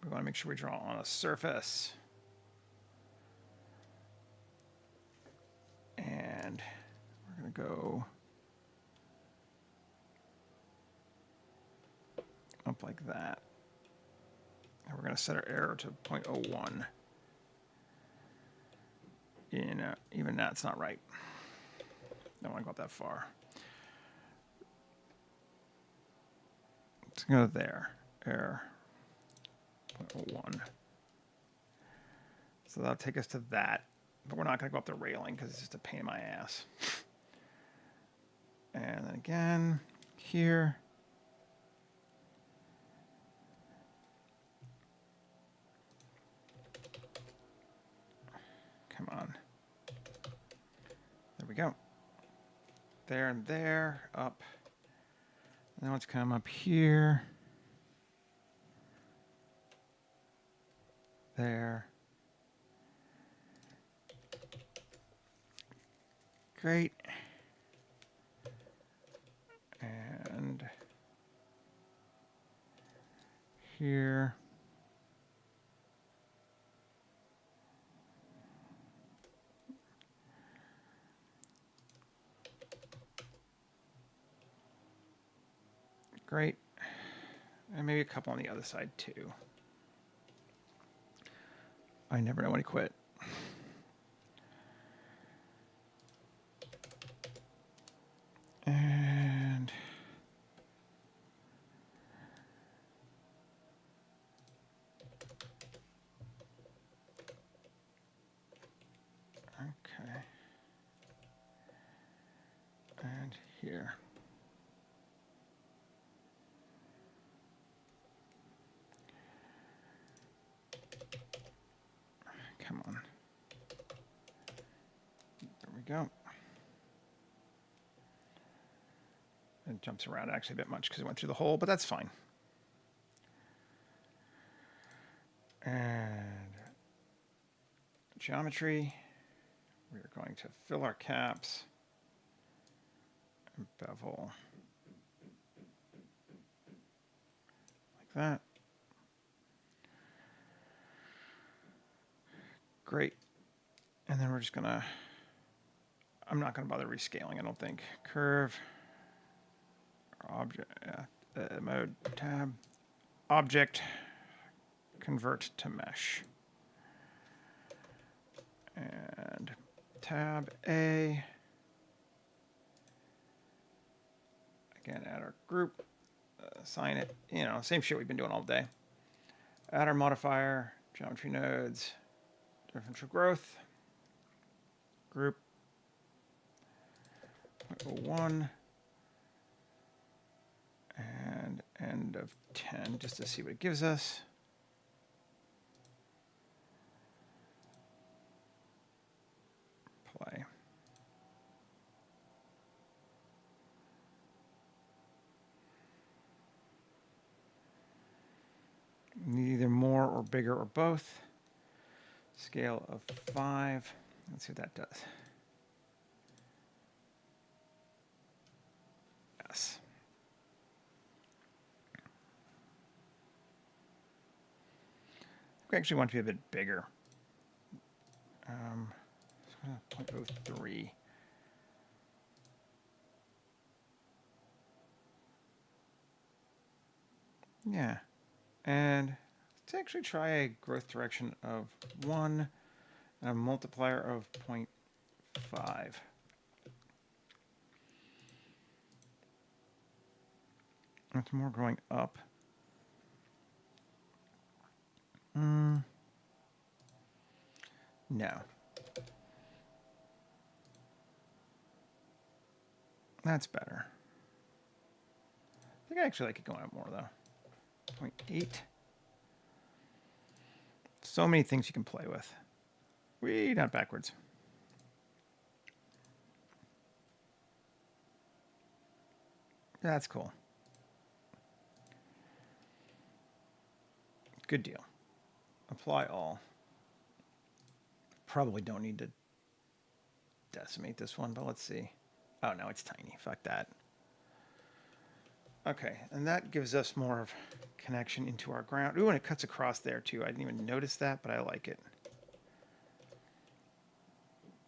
We want to make sure we draw on a surface. And we're going to go up like that. And we're going to set our error to 0.01. Even that's not right. Don't want to go up that far. Let's go there. Error 0.01. So that'll take us to that. But we're not going to go up the railing because it's just a pain in my ass. And then again, here. Come on. There we go. There and there, up. Now let's come up here. There. Great. And here. Great. And maybe a couple on the other side too. I never know when to quit. And okay. And here. Come on. There we go. It jumps around actually a bit much because it went through the hole, but that's fine. And geometry. We are going to fill our caps and bevel like that. Great. And then we're just going to, I'm not going to bother rescaling, I don't think. Curve, object, mode, tab, object, convert to mesh. And tab A. Again, add our group, assign it, same shit we've been doing all day. Add our modifier, geometry nodes, differential growth, group 0.01, and end of 10, just to see what it gives us. Play. Either more or bigger or both. Scale of 5. Let's see what that does. Yes. We actually want to be a bit bigger. 0.03. Yeah, and let's actually try a growth direction of 1 and a multiplier of 0.5. It's more going up. No. That's better. I think I actually like it going up more, though. 0.8. So many things you can play with. Not backwards. That's cool. Good deal. Apply all. Probably don't need to decimate this one, but let's see. Oh, no, it's tiny. Fuck that. Okay, and that gives us more of connection into our ground. Ooh, and it cuts across there, too. I didn't even notice that, but I like it.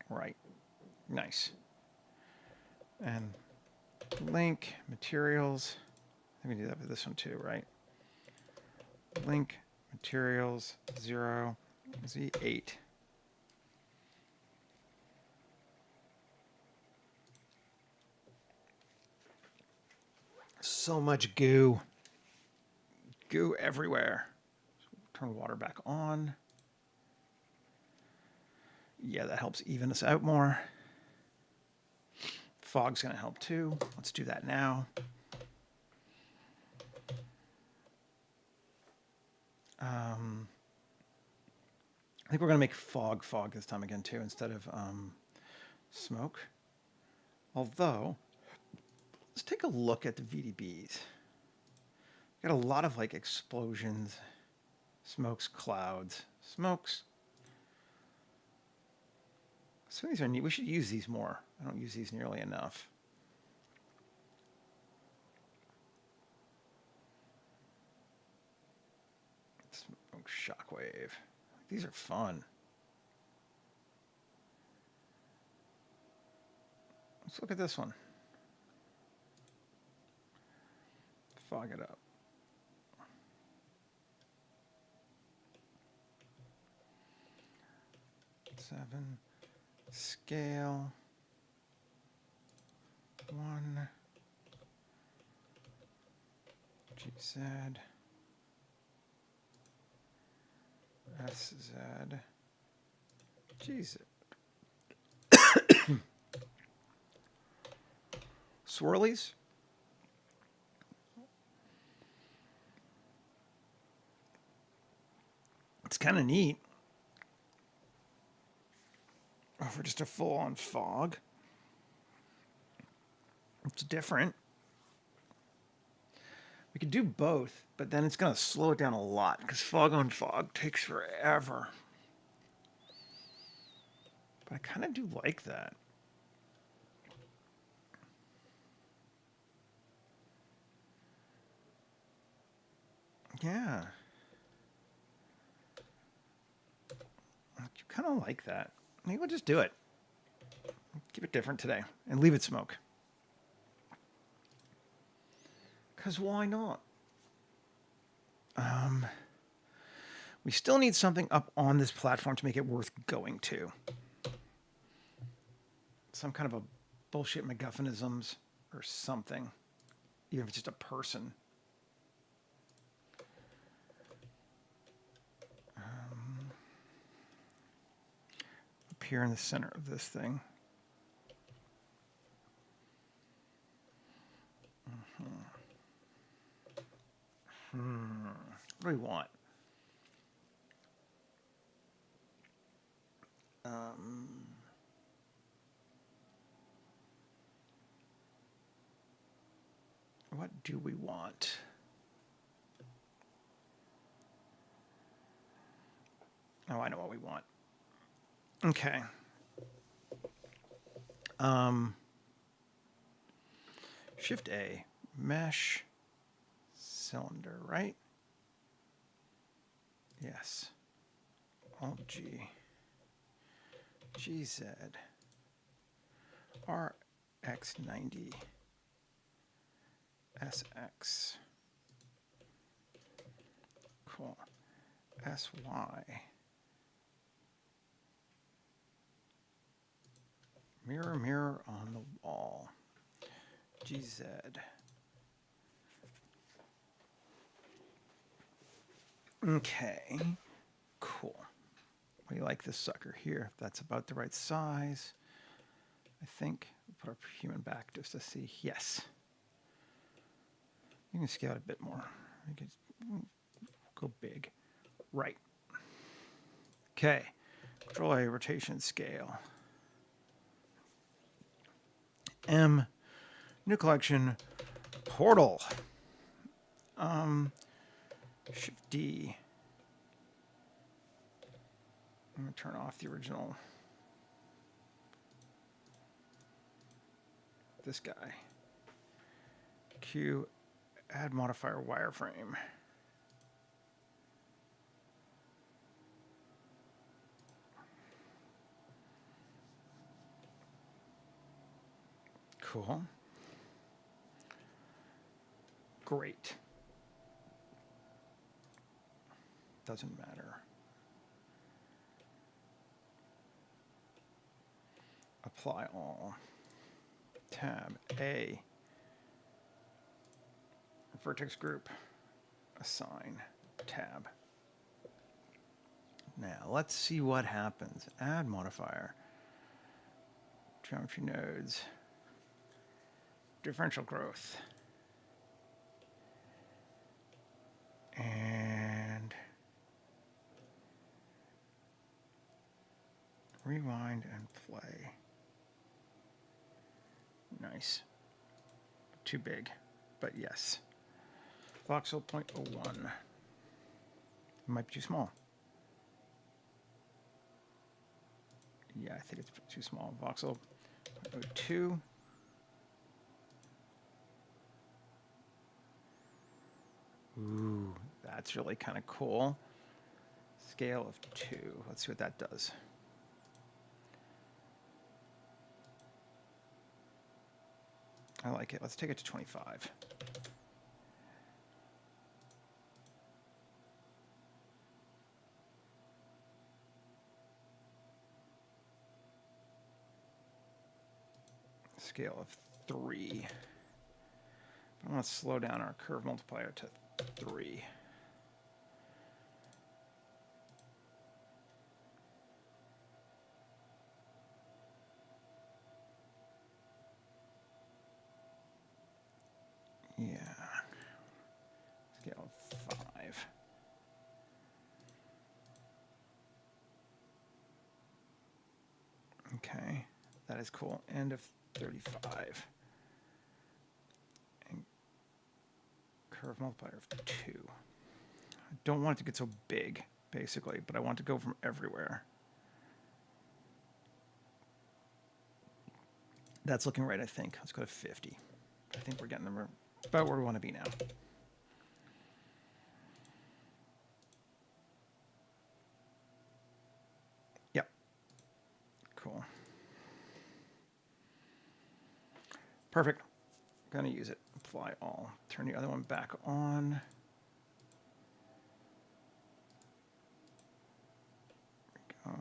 Right. Nice. And link, materials. Let me do that with this one, too, right? Link, materials, 0, Z8. So much goo. Goo everywhere. Turn water back on. Yeah, that helps even us out more. Fog's going to help too. Let's do that now. I think we're going to make fog this time again too, instead of smoke. Although, let's take a look at the VDBs. Got a lot of like explosions, smokes, clouds, smokes. Some of these are neat. We should use these more. I don't use these nearly enough. Smoke, shockwave. These are fun. Let's look at this one. Fog it up. Seven. Scale. 1. GZ. SZ. GZ. Swirlies. It's kind of neat. Oh, for just a full-on fog. It's different. We could do both, but then it's going to slow it down a lot because fog on fog takes forever. But I kind of do like that. Yeah. I kind of like that. Maybe we'll just do it. Keep it different today and leave it smoke. Because why not? We still need something up on this platform to make it worth going to. Some kind of a bullshit MacGuffinisms or something. Even if it's just a person. Up here in the center of this thing. What do we want? What do we want? Oh, I know what we want. Okay. Shift A, mesh, cylinder, right? Yes. Alt G, GZ RX90 SX. Cool. SY. Mirror, mirror on the wall. GZ. Okay. Cool. We like this sucker here. That's about the right size. I think we'll put our human back just to see. Yes. You can scale it a bit more. You can go big. Right. Okay. Control A, rotation scale. M, new collection, portal. Shift D. I'm going to turn off the original. This guy. Q, add modifier wireframe. Cool. Great. Doesn't matter. Apply all. Tab A. Vertex group. Assign. Tab. Now let's see what happens. Add modifier. Geometry nodes. Differential growth. And rewind and play. Nice. Too big, but yes. Voxel 0.01. Might be too small. Yeah, I think it's too small. Voxel 0.02. Ooh, that's really kind of cool. Scale of 2. Let's see what that does. I like it. Let's take it to 25. Scale of 3. But I want to slow down our curve multiplier to 3. Yeah. Scale of 5. Okay, that is cool. End of 35. And curve multiplier of 2. I don't want it to get so big, basically, but I want to go from everywhere. That's looking right, I think. Let's go to 50. I think we're getting them about where we want to be now. Yep. Cool. Perfect. Gonna use it. Apply all. Turn the other one back on. There we go.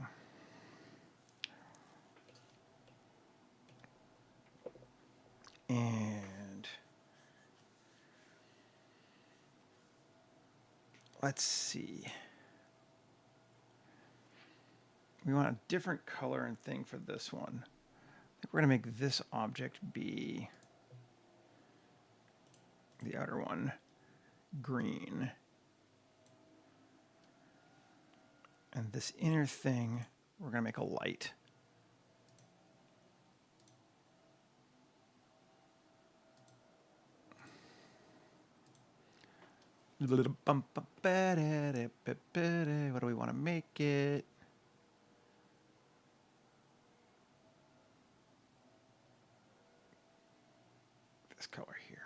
And let's see. We want a different color and thing for this one. I think we're going to make this object be the outer one green. And this inner thing, we're going to make a light. What do we want to make it? This color here.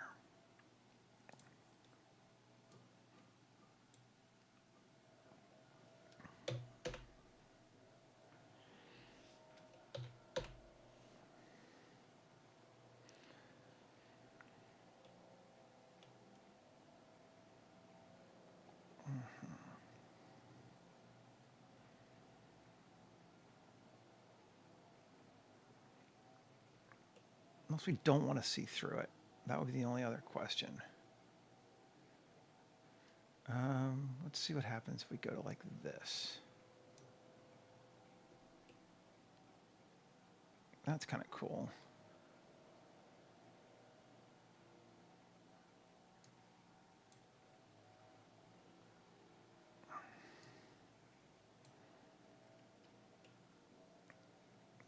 Unless we don't want to see through it. That would be the only other question. Let's see what happens if we go to like this. That's kind of cool.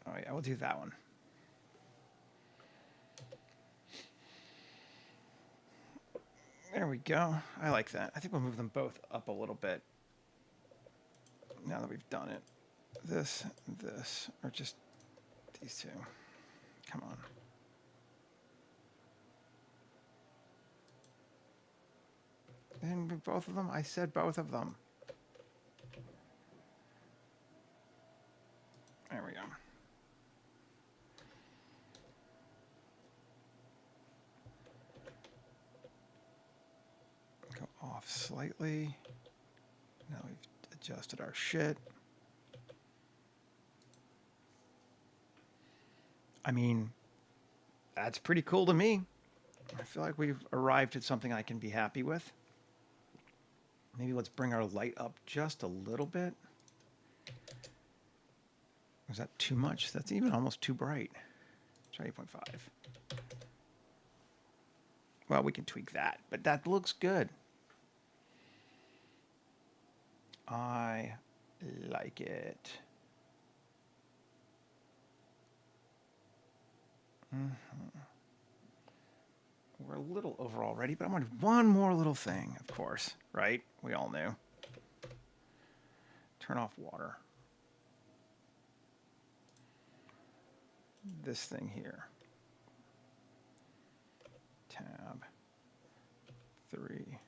Oh yeah, we'll do that one. There we go. I like that. I think we'll move them both up a little bit. Now that we've done it. This, or just these two. Come on. And both of them? I said both of them. There we go. Go off slightly. Now we've adjusted our shit. I mean, that's pretty cool to me. I feel like we've arrived at something I can be happy with. Maybe let's bring our light up just a little bit. Is that too much? That's even almost too bright. Try 8.5. Well, we can tweak that, but that looks good. I like it. We're a little over already, but I wanted one more little thing, of course, right? We all knew. Turn off water. This thing here. Tab 3.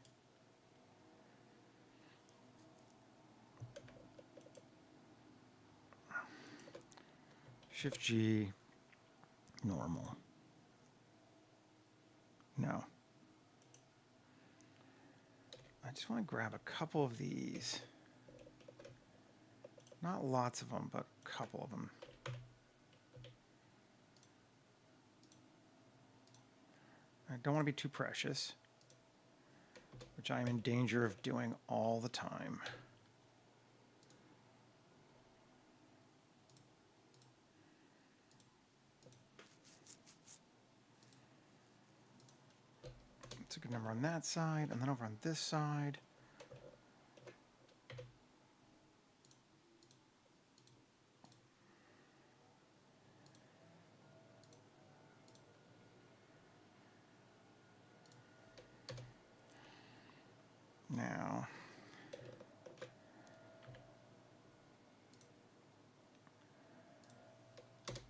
Shift G, normal. No. I just want to grab a couple of these. Not lots of them, but a couple of them. I don't want to be too precious, which I am in danger of doing all the time. It's a good number on that side, and then over on this side. Now,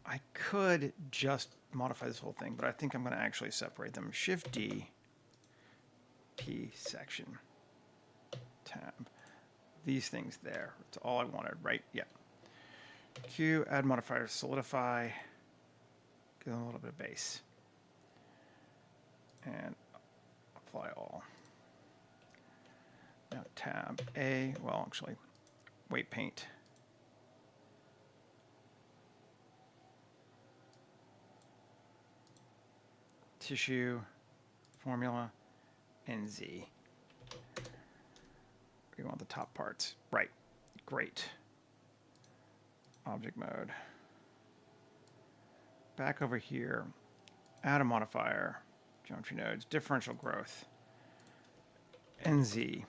I could just modify this whole thing, but I think I'm going to actually separate them. Shift D, P section, tab. These things there. That's all I wanted, right? Yeah. Q, add modifier, solidify, give them a little bit of base. And apply all. Now tab A, well actually, weight paint. Tissue, formula, and Z. We want the top parts. Right, great. Object mode. Back over here, add a modifier, geometry nodes, differential growth, NZ.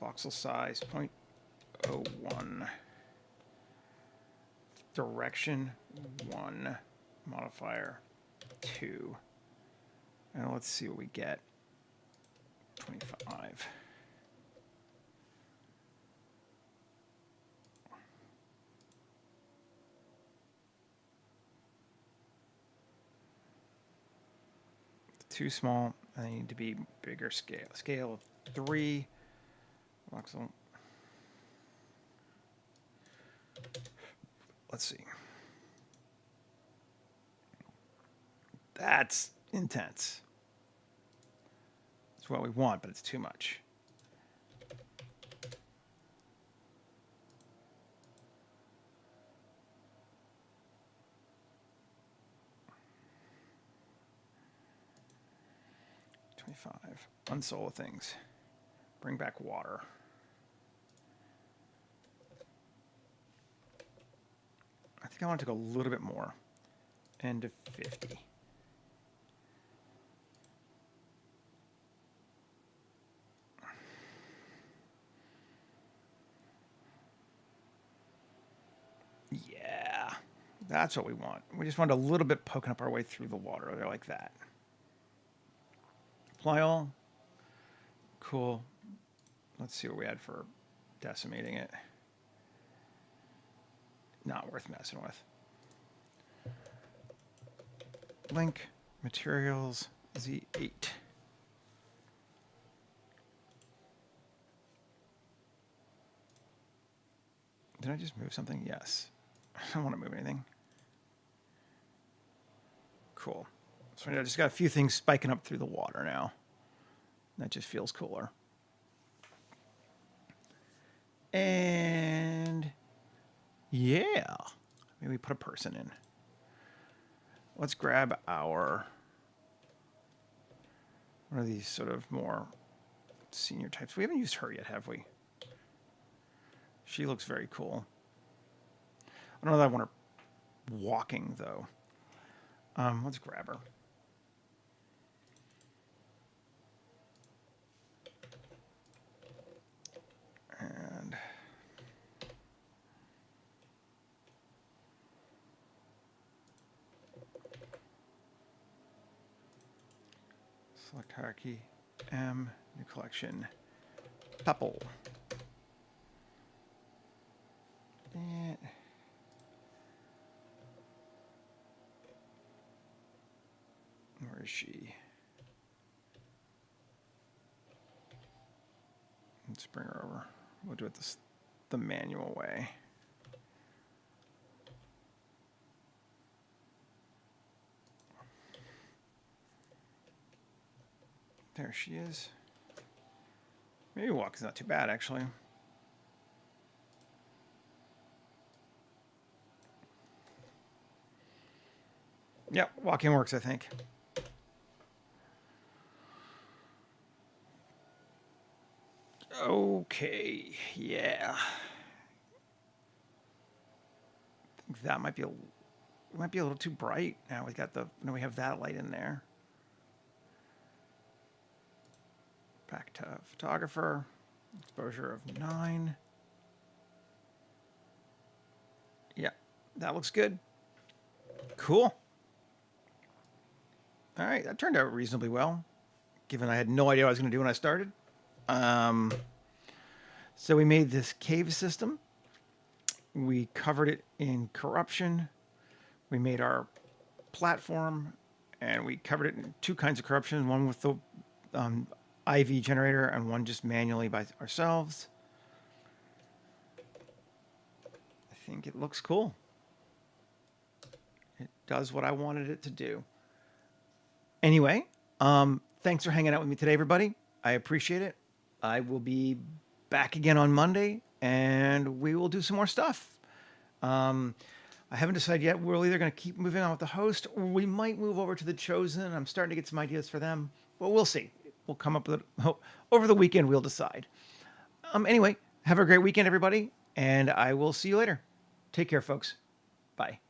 Voxel size 0.01. Direction 1. Modifier 2. And let's see what we get. 25. Too small. I need to be bigger scale. Scale of 3. Voxel. Let's see. That's intense. It's what we want, but it's too much. 25. Unsolo things. Bring back water. I think I want to go a little bit more. End of 50. Yeah, that's what we want. We just want a little bit poking up our way through the water. They're like that. Apply all. Cool. Let's see what we had for decimating it. Not worth messing with. Link, materials, Z8. Did I just move something? Yes. I don't want to move anything. Cool. So I just got a few things spiking up through the water now. That just feels cooler. And yeah, maybe we put a person in. Let's grab our, one of these sort of more senior types. We haven't used her yet, have we? She looks very cool. I don't know that I want her walking, though. Let's grab her. And select hierarchy, M, new collection, Pepple. And where is she? Let's bring her over. We'll do it the manual way. There she is. Maybe walk is not too bad, actually. Yep, walking works, I think. Okay, yeah. I think that might be a little too bright. Now we have that light in there. Back to photographer. Exposure of 9. Yeah, that looks good. Cool. All right, that turned out reasonably well, given I had no idea what I was going to do when I started. So we made this cave system. We covered it in corruption. We made our platform, and we covered it in 2 kinds of corruption, one with the IV generator and one just manually by ourselves. I think it looks cool. It does what I wanted it to do. Anyway, thanks for hanging out with me today, everybody. I appreciate it. I will be back again on Monday, and we will do some more stuff. I haven't decided yet. We're either going to keep moving on with the host, or we might move over to the Chosen. I'm starting to get some ideas for them, but we'll see. We'll come up with it over the weekend. We'll decide. Anyway, have a great weekend, everybody, and I will see you later. Take care, folks. Bye.